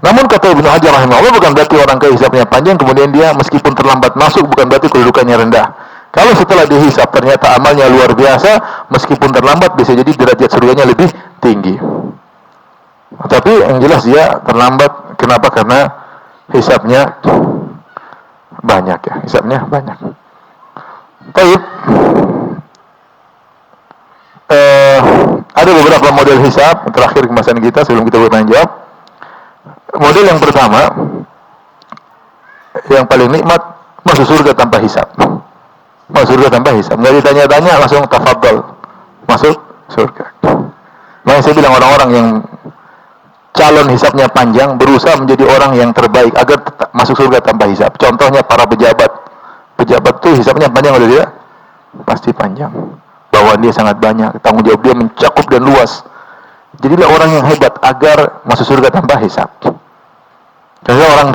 Namun kata Ibnu Hajar rahimahullah, bukan berarti orang kaya hisabnya panjang kemudian dia meskipun terlambat masuk, bukan berarti kedudukannya rendah. Kalau setelah dihisab ternyata amalnya luar biasa, meskipun terlambat bisa jadi derajat surganya lebih tinggi. Tapi yang jelas dia terlambat. Kenapa? Karena hisabnya banyak ya, hisabnya banyak. Baik. Ada beberapa model hisab terakhir kemasan kita sebelum kita bertanya jawab. Model yang pertama, yang paling nikmat, masuk surga tanpa hisab. Masuk surga tanpa hisab, nggak ditanya-tanya, langsung tafadhol masuk surga. Makanya saya bilang, orang-orang yang calon hisabnya panjang berusaha menjadi orang yang terbaik agar masuk surga tanpa hisab. Contohnya para pejabat tuh hisabnya panjang atau tidak? Pasti panjang. jawab dia sangat banyak, tanggung jawab dia mencakup dan luas. Jadilah orang yang hebat agar masuk surga tanpa hisab. Jadi orang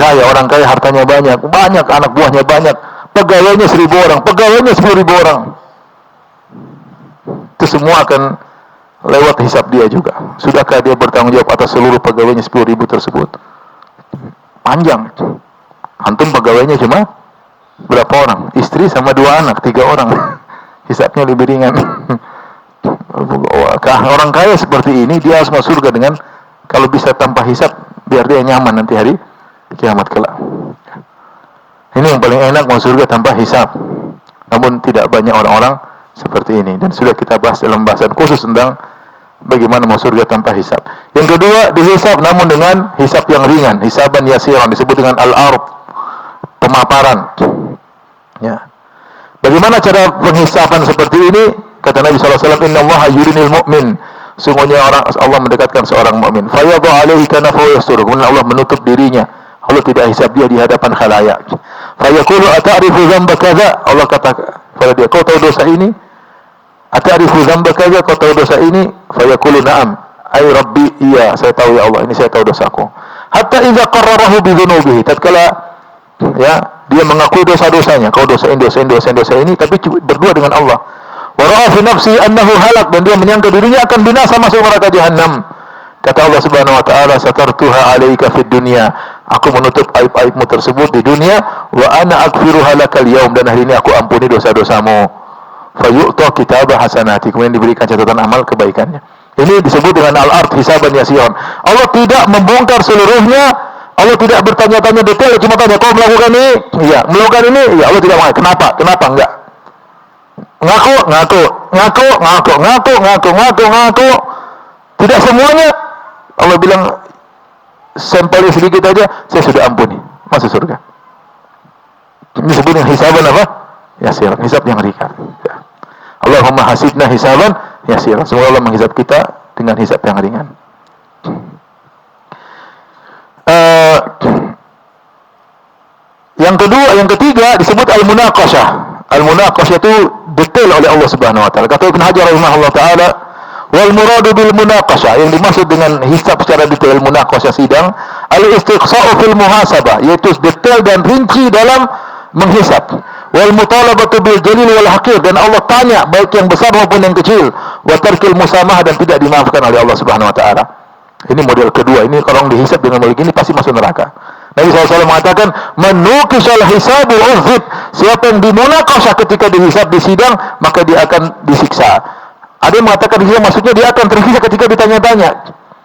kaya hartanya banyak, anak buahnya banyak, pegawainya 1000 orang, pegawainya 10.000 orang. Itu semua akan lewat hisab dia juga. Sudahkah dia bertanggung jawab atas seluruh pegawainya 10.000 tersebut? Panjang. Antum pegawainya cuma berapa orang? Istri sama 2 anak, 3 orang. Hisabnya lebih ringan. Orang kaya seperti ini dia harus masuk surga dengan, kalau bisa tanpa hisab, biar dia nyaman nanti hari kiamat kelak. Ini yang paling enak, masuk surga tanpa hisab. Namun tidak banyak orang-orang seperti ini, dan sudah kita bahas dalam bahasan khusus tentang bagaimana masuk surga tanpa hisab. Yang kedua, dihisab namun dengan hisab yang ringan, hisaban yasiran, disebut dengan al-ard, pemaparan. Ya. Bagaimana cara penghisaban seperti ini? Kata Nabi SAW, Inna Allah yurinil mu'min. Sungguhnya Allah mendekatkan seorang mukmin. Fayadhu alaihi kanafahu yastur. Kemudian Allah menutup dirinya. Allah tidak hisab dia di hadapan khalayak. Fayaqulu ata'rifu dzamba kadza. Allah kata kepada dia, kau tahu dosa ini? Ata'rifu dzamba kadza, kau tahu dosa ini? Fayaqulu na'am. Ay Rabbi, iya, saya tahu ya Allah, ini saya tahu dosaku. Hatta idza qarrarahu bi dzunubihi. Tatkala dia mengakui dosa-dosanya, kau dosa ini, tapi berdua dengan Allah. Wa ra'a fi nafsi annahu halak, dan dia menyangka dirinya akan binasa masuk neraka jahanam. Kata Allah Subhanahu wa taala, satartuha 'alaika fid dunya. Aku menutup aib-aibmu tersebut di dunia, wa ana aghfiruha lakal yaum, dan hari ini aku ampuni dosa-dosamu. Fayu'ta kitabah hasanati, kemudian diberikan catatan amal kebaikannya. Ini disebut dengan al-ard, hisaban yasiran. Allah tidak membongkar seluruhnya. Allah tidak bertanya-tanya detail, cuma tanya, kau melakukan ini? Iya. Melakukan ini? Iya. Allah tidak mau. Kenapa? Enggak. Ngaku. Tidak semuanya. Allah bilang, sampelnya sedikit aja, saya sudah ampuni. Masuk surga. Ini disebut dengan hisaban apa? Yasiran. Hisab yang ringan. Ya. Allahumma hasibna hisaban yasiran. Semoga Allah menghisab kita dengan hisab yang ringan. Yang ketiga disebut al-munaqashah. Al-munaqashah itu detail oleh Allah Subhanahu wa taala. Kata Ibnu Hajar rahimahullah taala, wal muradu bil munaqashah, yang dimaksud dengan hisab secara detail, munaqashah sidang, al-istiqsa'u fil muhasabah, yaitu detail dan rinci dalam menghisab. Wal mutalabatu bil jalil wal haqir, dan Allah tanya baik yang besar maupun yang kecil. Wa tarkil musamahah, dan tidak dimaafkan oleh Allah Subhanahu wa taala. Ini model kedua. Ini kalau dihisab dengan model ini pasti masuk neraka. Nabi SAW mengatakan, menukisal hisabu uzib. Siapa yang dimunaqashah ketika dihisab di sidang, maka dia akan disiksa. Ada yang mengatakan di sini maksudnya dia akan tersiksa ketika ditanya-tanya.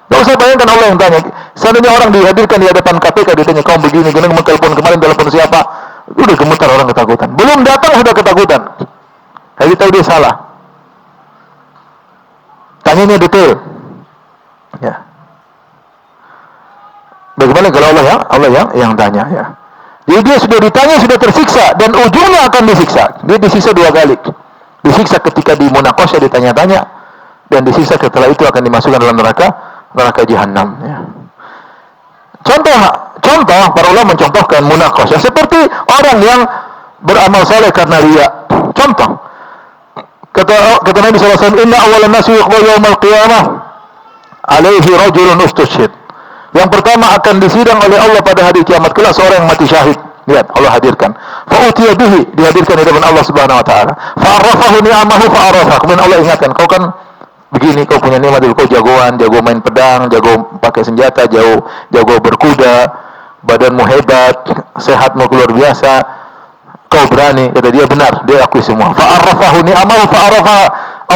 Tidak usah bayangkan Allah yang tanya. Seandainya orang dihadirkan di hadapan KPK, ditanya, kau begini, kamu telepon kemarin, telepon siapa? Udah gemetar orang ketakutan. Belum datang sudah ketakutan. Jadi tahu dia salah. Tanyanya detail. Ya. Bagaimana kalau Allah yang tanya, ya. Jadi dia sudah ditanya, sudah tersiksa, dan ujungnya akan disiksa. Dia disiksa 2 kali. Disiksa ketika di munaqashah ditanya-tanya, dan disiksa setelah itu akan dimasukkan dalam neraka jahanam. Ya. Contoh para ulama mencontohkan munaqashah seperti orang yang beramal saleh karena riya. Contoh, kata Nabi SAW, inna awalan nasi yuqbal yawmal qiyamah alaihi rajulun ustushhid. Yang pertama akan disidang oleh Allah pada hari kiamat kelak seorang yang mati syahid. Lihat, Allah hadirkan. Fa'utiya bihi, dihadirkan di depan Allah Subhanahu wa taala. Fa'arrafahu ni'amahu fa'arrafah. Kemudian Allah ingatkan, kau kan begini, kau punya nikmat dulu, kau jagoan, jago main pedang, jago pakai senjata, jago berkuda, badanmu hebat, sehatmu luar biasa, kau berani. Kata dia, benar, dia akui semua. Fa'arrafahu ni'amahu fa'arrafah.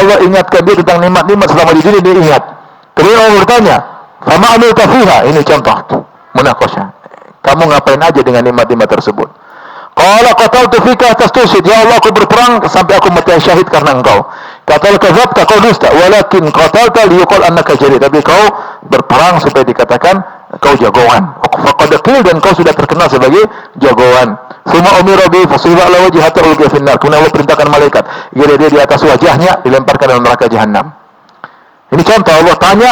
Allah ingatkan dia tentang nikmat-nikmat selama di dunia, dia ingat. Kemudian Allah bertanya, fama amilta fiha, ini contoh munaqashah. Kamu ngapain aja dengan nikmat-nikmat tersebut? Qala qataltu fika tastushid, ya Allah, aku berperang sampai aku mati syahid karena engkau. Kata kadzabta, kau dusta, walakin qatalta liyuqal annaka jarid, tapi kau berperang supaya dikatakan kau jagoan. Faqad qil, dan kau sudah terkenal sebagai jagoan. Summa umira bi fasiba ala wajhi hatta ulqiya fi an-nar. Kemudian Allah perintahkan malaikat, dia di atas wajahnya, dilemparkan dalam neraka jahanam. Ini contoh, Allah tanya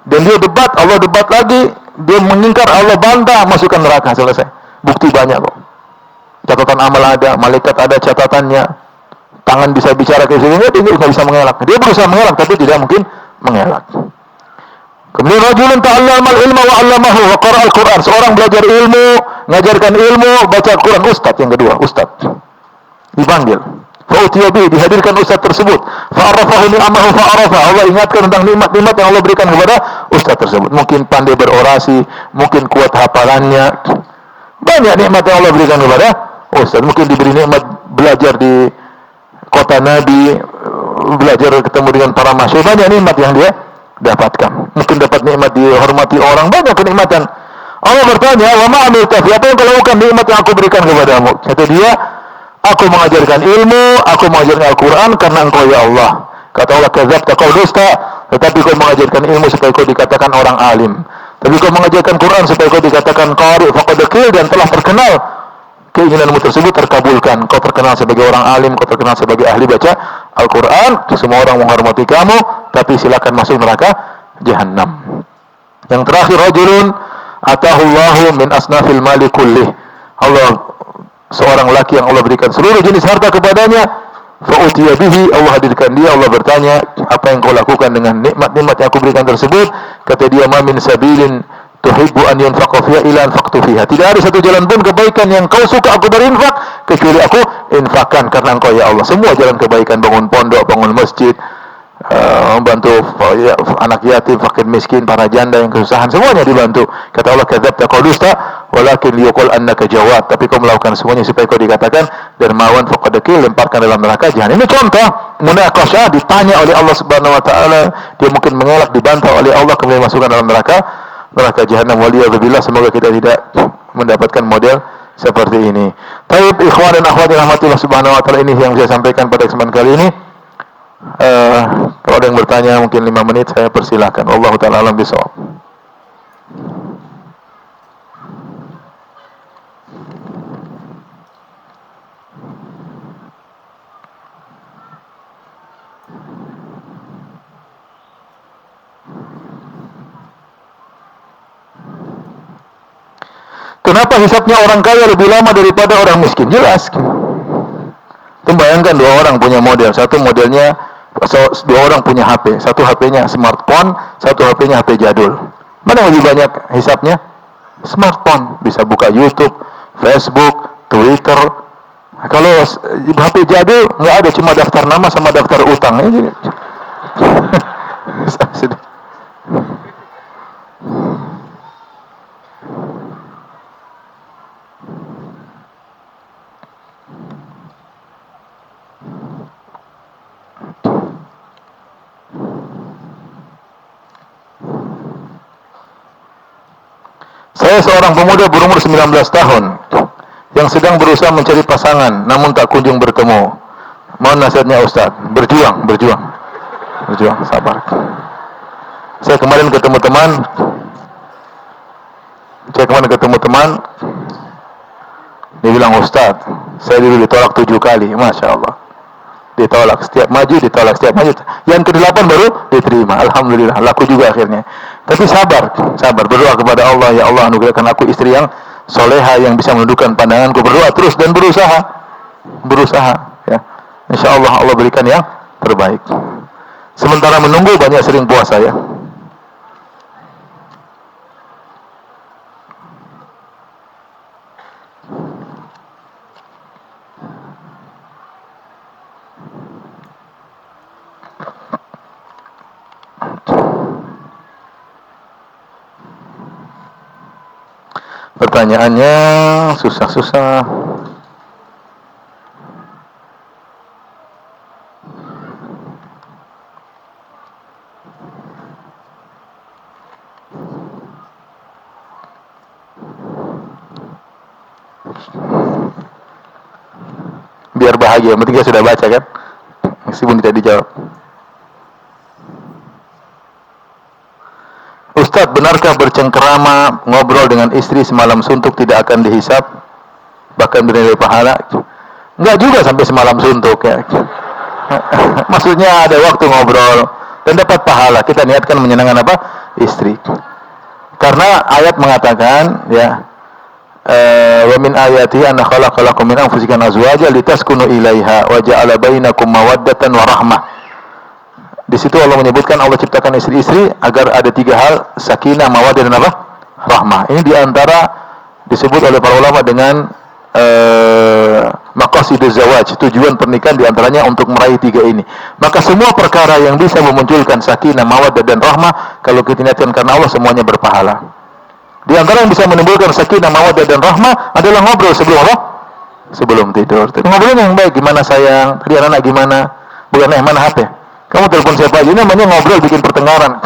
dan dia debat, Allah debat lagi, dia mengingkar, Allah bantah, masukkan neraka, selesai. Bukti banyak kok. Catatan amal ada, malaikat ada catatannya, tangan bisa bicara ke sini, dia nggak bisa mengelak. Dia berusaha mengelak tapi tidak mungkin mengelak. Kemudian rajulun ta'allama al-ilma wa 'allamahu wa qara'a al-Qur'an. Seorang belajar ilmu, mengajarkan ilmu, baca Al-Qur'an. Ustaz yang kedua, ustaz. Dipanggil. Fa'utiya bihi, dihadirkan ustaz tersebut. Fa'arafahu ni'amahu fa'arafa. Allah ingatkan tentang nikmat-nikmat yang Allah berikan kepada ustaz tersebut. Mungkin pandai berorasi, mungkin kuat hafalannya. Banyak nikmat yang Allah berikan kepada ustaz. Mungkin diberi nikmat belajar di kota Nabi, belajar ketemu dengan para masyhur. Banyak nikmat yang dia dapatkan. Mungkin dapat nikmat dihormati orang, banyak kenikmatan. Allah bertanya, "Wa ma 'amilta fi?" Apa yang kau lakukan nikmat yang aku berikan kepadamu? Kata dia, "Aku mengajarkan ilmu, aku mengajarkan Al-Qur'an karena Engkau ya Allah." Kata Allah, "Kadzabta, kau dusta, tetapi kau mengajarkan ilmu supaya kau dikatakan orang alim. Tapi kau mengajarkan Quran supaya kau dikatakan qari, faqad qil, dan telah terkenal keinginanmu tersebut terkabulkan. Kau terkenal sebagai orang alim, kau terkenal sebagai ahli baca Al-Quran. Semua orang menghormati kamu, tapi silakan masuk neraka Jahannam." Yang terakhir, rajulun atahullahu min asnafil mali kullih. Allah, seorang laki yang Allah berikan seluruh jenis harta kepadanya. Fa'utiya bihi, Allah hadirkan dia. Allah bertanya, apa yang kau lakukan dengan nikmat-nikmat yang aku berikan tersebut? Kata dia, ma min sabilin tuhibbu an yunfaqa fiha ila anfaqtu fiha. Tidak ada satu jalan pun kebaikan yang kau suka aku berinfak kecuali aku infakkan karena Engkau ya Allah. Semua jalan kebaikan, bangun pondok, bangun masjid, membantu anak yatim, fakir miskin, para janda yang kesusahan, semuanya dibantu. Kata Allah, kadzabta, kau dusta, walakin liyaqul annaka jawad. Tapi kau melakukan semuanya supaya kau dikatakan dermawan, faqad qil, lemparkan dalam neraka Jahannam. Ini contoh munaqasyah, ditanya oleh Allah Subhanahu wa taala, dia mungkin mengelak, dibantah oleh Allah, kemudian masukkan dalam neraka Jahannam. Waliyadzubillah, semoga kita tidak mendapatkan model seperti ini. Taib ikhwan dan akhwat yang rahmatillah Subhanahu wa taala, ini yang saya sampaikan pada kesempatan kali ini. Kalau ada yang bertanya mungkin 5 menit saya persilahkan. Wallahu ta'ala alam bisawab. Kenapa hisapnya orang kaya lebih lama daripada orang miskin? Jelas. Bayangkan dua orang punya model, dua orang punya HP, satu HP-nya smartphone, satu HP-nya HP jadul. Mana yang lebih banyak hisapnya? Smartphone, bisa buka YouTube, Facebook, Twitter. Kalau HP jadul nggak ada, cuma daftar nama sama daftar utang. Saya seorang pemuda berumur 19 tahun yang sedang berusaha mencari pasangan namun tak kunjung bertemu. Mohon nasihatnya Ustaz. Berjuang, sabar. Saya kemarin ketemu teman, dia bilang, Ustaz, saya dulu ditolak 7 kali, Masya Allah. Ditolak, setiap maju. Yang ke-8 baru diterima. Alhamdulillah, laku juga akhirnya. Tapi sabar, berdoa kepada Allah, ya Allah anugerahkan aku istri yang soleha, yang bisa menundukkan pandanganku. Berdoa terus dan berusaha, ya. Insya Allah Allah berikan yang terbaik. Sementara menunggu, banyak sering puasa ya. Pertanyaannya susah-susah. Biar bahagia, penting sudah baca kan, meskipun tidak dijawab. Ustadz, benarkah bercengkerama, ngobrol dengan istri semalam suntuk tidak akan dihisap, bahkan bernilai pahala? Enggak juga sampai semalam suntuk ya. Maksudnya ada waktu ngobrol dan dapat pahala. Kita niatkan menyenangkan apa? Istri. Karena ayat mengatakan ya, wa min ayatihi anna khalaqa lakum min anfusikum azwajan litaskunu ilaiha wa ja'ala bainakum mawaddatan wa rahmah. Di situ Allah menyebutkan Allah ciptakan istri-istri agar ada 3 hal, sakinah, mawaddah dan apa? Rahmah. Ini diantara disebut oleh para ulama dengan maqasiduz zawaj, tujuan pernikahan diantaranya untuk meraih 3 ini. Maka semua perkara yang bisa memunculkan sakinah, mawaddah dan rahmah kalau kita niatkan karena Allah semuanya berpahala. Di antara yang bisa menimbulkan sakinah, mawaddah dan rahmah adalah ngobrol sebelum apa? Sebelum tidur. Ngobrolnya yang baik, gimana sayang? Tadi anak gimana? Bukan mana HP? Kamu telepon siapa aja? Ini namanya ngobrol bikin pertengkaran.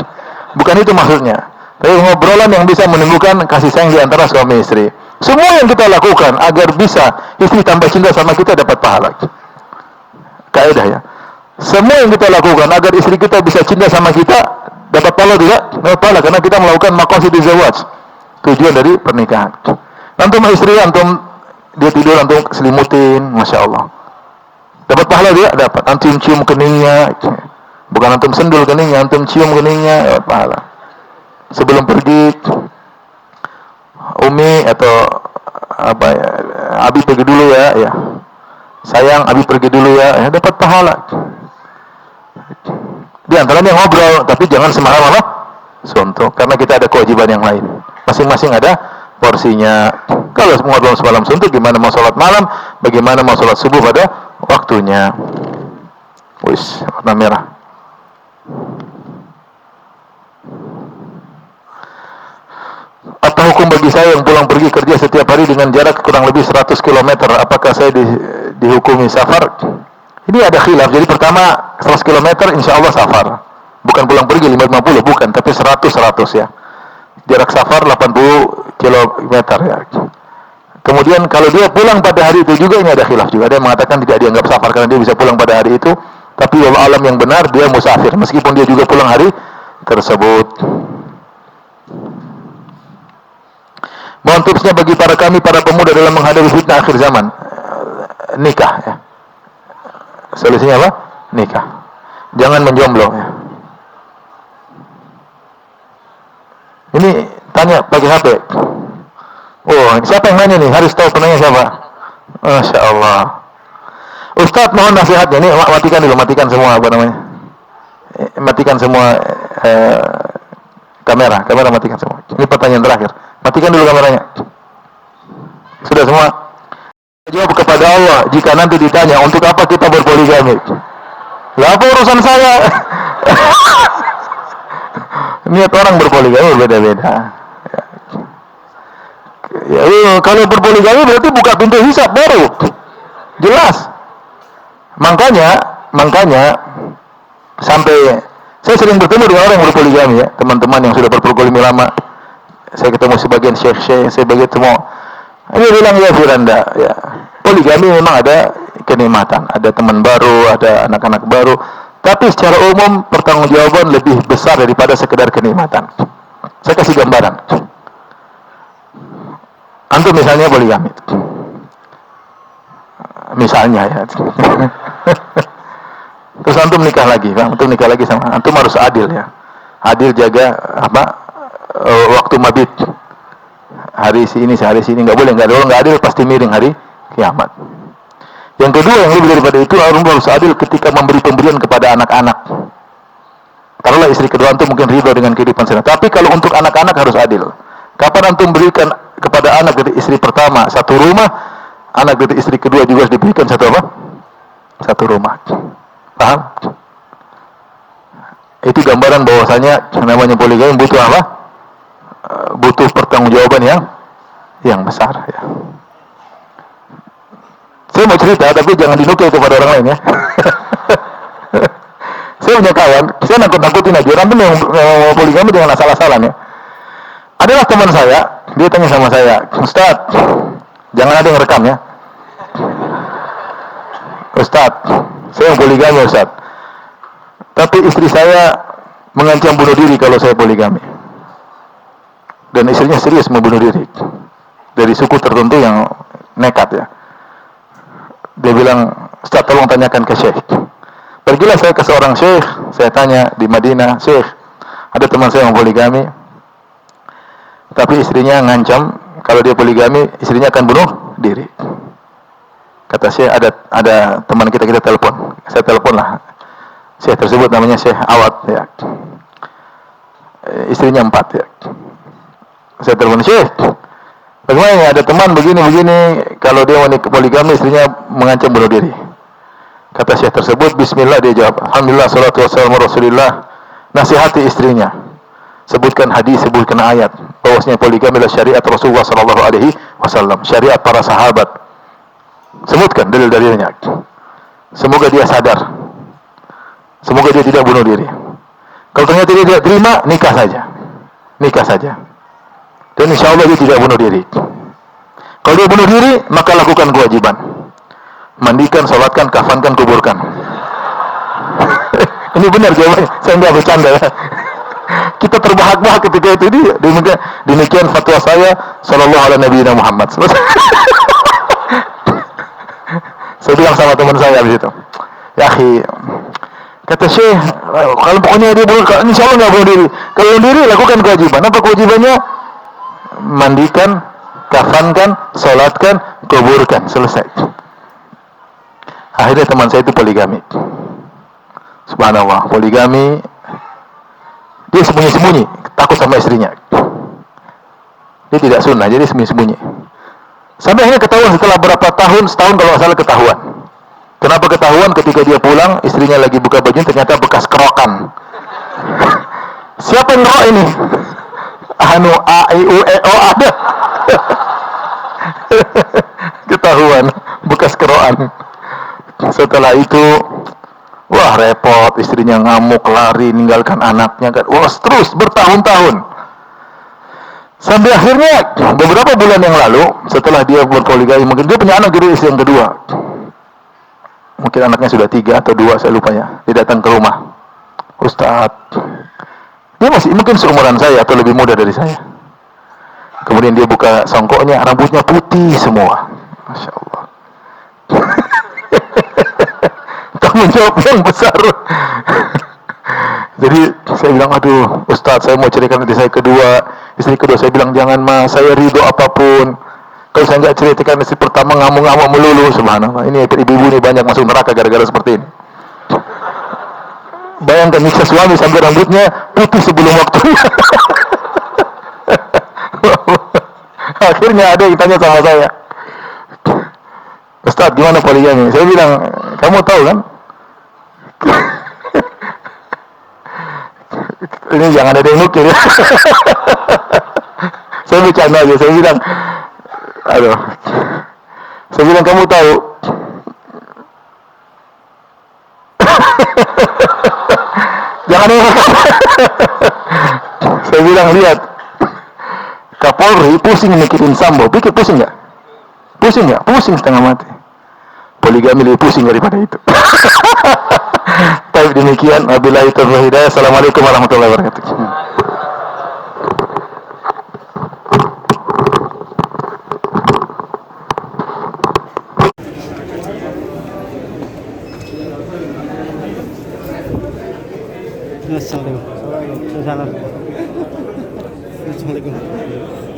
Bukan itu maksudnya. Tapi ngobrolan yang bisa menimbulkan kasih sayang di antara suami istri. Semua yang kita lakukan agar bisa istri tambah cinta sama kita dapat pahala. Kaidah ya. Semua yang kita lakukan agar istri kita bisa cinta sama kita dapat pahala juga, dapat pahala karena kita melakukan maqasiduz zawaj. Tujuan dari pernikahan. Antum istri antum dia tidur antum selimutin, masya Allah. Dapat pahala dia dapat. Antum cium keningnya, bukan antum sendul keningnya, antum cium keningnya, dapat pahala. Sebelum pergi, Umi atau apa ya, Abi pergi dulu ya. Sayang, Abi pergi dulu ya, dapat pahala. Di antaranya ngobrol, tapi jangan sembarangan apa? Suntuk, karena kita ada kewajiban yang lain. Masing-masing ada porsinya. Kalau semua belum semalam suntuk, gimana mau sholat malam? Bagaimana mau sholat subuh pada waktunya? Wis, warna merah. Apa hukum bagi saya yang pulang pergi kerja setiap hari dengan jarak kurang lebih 100 km? Apakah saya dihukumi safar? Ini ada khilaf. Jadi pertama 100 km insya Allah safar. Bukan pulang pergi 50, bukan. Tapi 100 ya. Jarak safar 80 km ya. Kemudian kalau dia pulang pada hari itu juga, ini ada khilaf juga. Ada yang mengatakan tidak dianggap safar karena dia bisa pulang pada hari itu. Tapi wallahu alam yang benar dia musafir meskipun dia juga pulang hari tersebut. Mohon tipsnya bagi para pemuda dalam menghadapi fitnah akhir zaman. Nikah ya. Solusinya apa? Nikah. Jangan menjomblo ya. Ini tanya pakai HP. Oh, siapa yang nanya nih? Harus tahu penanya siapa. Masya Allah. Ustadz mohon nasihatnya. Ini matikan semua apa namanya? Matikan semua kamera matikan semua. Ini pertanyaan terakhir. Matikan dulu kameranya. Sudah semua? Jawab kepada Allah jika nanti ditanya untuk apa kita berpoligami. Lah apa urusan saya? Niat orang berpoligami beda-beda. Ya, kalau berpoligami berarti buka pintu hisab baru. Jelas. Makanya sampai saya sering bertemu dengan orang yang berpoligami ya, teman-teman yang sudah berpoligami lama. Saya ketemu sebagian syekh, saya bagi semua. Dia bilang ya Firanda, ya poligami memang ada kenikmatan, ada teman baru, ada anak-anak baru. Tapi secara umum pertanggungjawaban lebih besar daripada sekedar kenikmatan. Saya kasih gambaran. Antum misalnya poligami. Misalnya ya. Terus antum nikah lagi, Bang. Antum nikah lagi sama antum harus adil ya. Adil jaga waktu mabit. Hari sini enggak boleh, enggak adil pasti miring hari kiamat. Yang kedua yang lebih daripada itu harus adil ketika memberi pemberian kepada anak-anak. Taruhlah istri kedua antum mungkin ridho dengan kehidupan sana. Tapi kalau untuk anak-anak harus adil. Kapan antum berikan kepada anak dari istri pertama satu rumah, anak dari istri kedua juga harus diberikan satu apa? Satu rumah. Paham? Itu gambaran bahwasanya namanya poligami butuh apa? Butuh pertanggungjawaban yang besar ya. Saya mau cerita tapi jangan dinukil kepada orang lain ya. Saya punya kawan, saya nakut-nakutin aja orang yang mau poligami dengan asal-asalan ya. Adalah teman saya, dia tanya sama saya, Ustaz, jangan ada yang rekam ya. Ustaz, saya mau poligami Ustaz. Tapi istri saya mengancam bunuh diri kalau saya poligami. Dan istrinya serius mau bunuh diri. Dari suku tertentu yang nekat ya. Dia bilang, Ustaz tolong tanyakan ke Syekh. Pergilah saya ke seorang Syekh, saya tanya di Madinah, Syekh, ada teman saya yang poligami, tapi istrinya ngancam kalau dia poligami, istrinya akan bunuh diri. Kata Syekh, ada teman kita telepon. Saya telepon lah. Syekh tersebut namanya Syekh Awad ya. Istrinya 4 ya. Saya telepon, Syekh, bagaimana ya, ada teman begini-begini, kalau dia mau poligami istrinya mengancam bunuh diri. Kata Syekh tersebut, bismillah, dia jawab, alhamdulillah, salatu wassalamu rasulillah. Nasihati istrinya, sebutkan hadis, sebutkan ayat, bahwasanya poligami adalah syariat Rasulullah sallallahu alaihi wasallam, syariat para sahabat. Sebutkan dalil-dalilnya. Semoga dia sadar, semoga dia tidak bunuh diri. Kalau ternyata dia tidak terima, nikah saja. Dan insya Allah dia tidak bunuh diri. Kalau dia bunuh diri, maka lakukan kewajiban. Mandikan, sholatkan, kafankan, kuburkan. Ini benar jawabannya, saya nggak bercanda ya. Kita terbahak-bahak ketika itu. Demikian fatwa saya, sallallahu alaihi nabiyina Muhammad. Saya bilang sama teman saya di situ, ya akhi, kata Syekh, kalau pokoknya dia bunuh, insya Allah nggak bunuh diri. Kalau bunuh diri, lakukan kewajiban. Apa kewajibannya? Mandikan, kafankan, sholatkan, kuburkan, selesai. Akhirnya teman saya itu poligami. Subhanallah, poligami. Dia sembunyi-sembunyi, takut sama istrinya. Dia tidak sunnah, jadi sembunyi-sembunyi. Sampai akhirnya ketahuan setelah berapa tahun, setahun kalau nggak salah ketahuan. Kenapa ketahuan? Ketika dia pulang, istrinya lagi buka baju, ternyata bekas kerokan. Siapa yang ngerok ini? Anu A, I, U, E, O ada. Ketahuan, bekas kerokan. Setelah itu, wah repot, istrinya ngamuk, lari, ninggalkan anaknya kan. Wah terus bertahun-tahun. Sampai akhirnya beberapa bulan yang lalu, setelah dia berpoligami, mungkin dia punya anak, jadi istri yang kedua. Mungkin anaknya sudah 3 atau 2, saya lupa ya. Dia datang ke rumah, Ustadz, dia masih mungkin seumuran saya atau lebih muda dari saya. Kemudian dia buka songkoknya, rambutnya putih semua. Masya Allah. Tanggung jawab yang besar. Jadi saya bilang, aduh Ustadz, saya mau ceritakan istri kedua. Saya bilang, jangan mas, saya ridho apapun. Kalau saya nggak ceritakan istri pertama ngamuk-ngamuk melulu, subhanallah. Ini ibu-ibu ini banyak masuk neraka gara-gara seperti ini. Bayangkan nyiksa suami sampai rambutnya putih sebelum waktunya. Akhirnya ada yang tanya sama saya, Ustadz gimana poligami? Saya bilang, kamu tahu kan? Ini jangan ada yang nukil ya. Saya bercanda aja, saya bilang, aduh. Saya bilang, kamu tahu? Jangan yang saya bilang, lihat. Kapolri pusing mikirin Sambo, pikir pusing nggak? Pusing nggak? Pusing setengah mati. Poligami lebih pusing daripada itu. Tapi demikian, wabillahi taufiq hidayah. Assalamualaikum warahmatullahi wabarakatuh. Assalamualaikum. Assalamualaikum.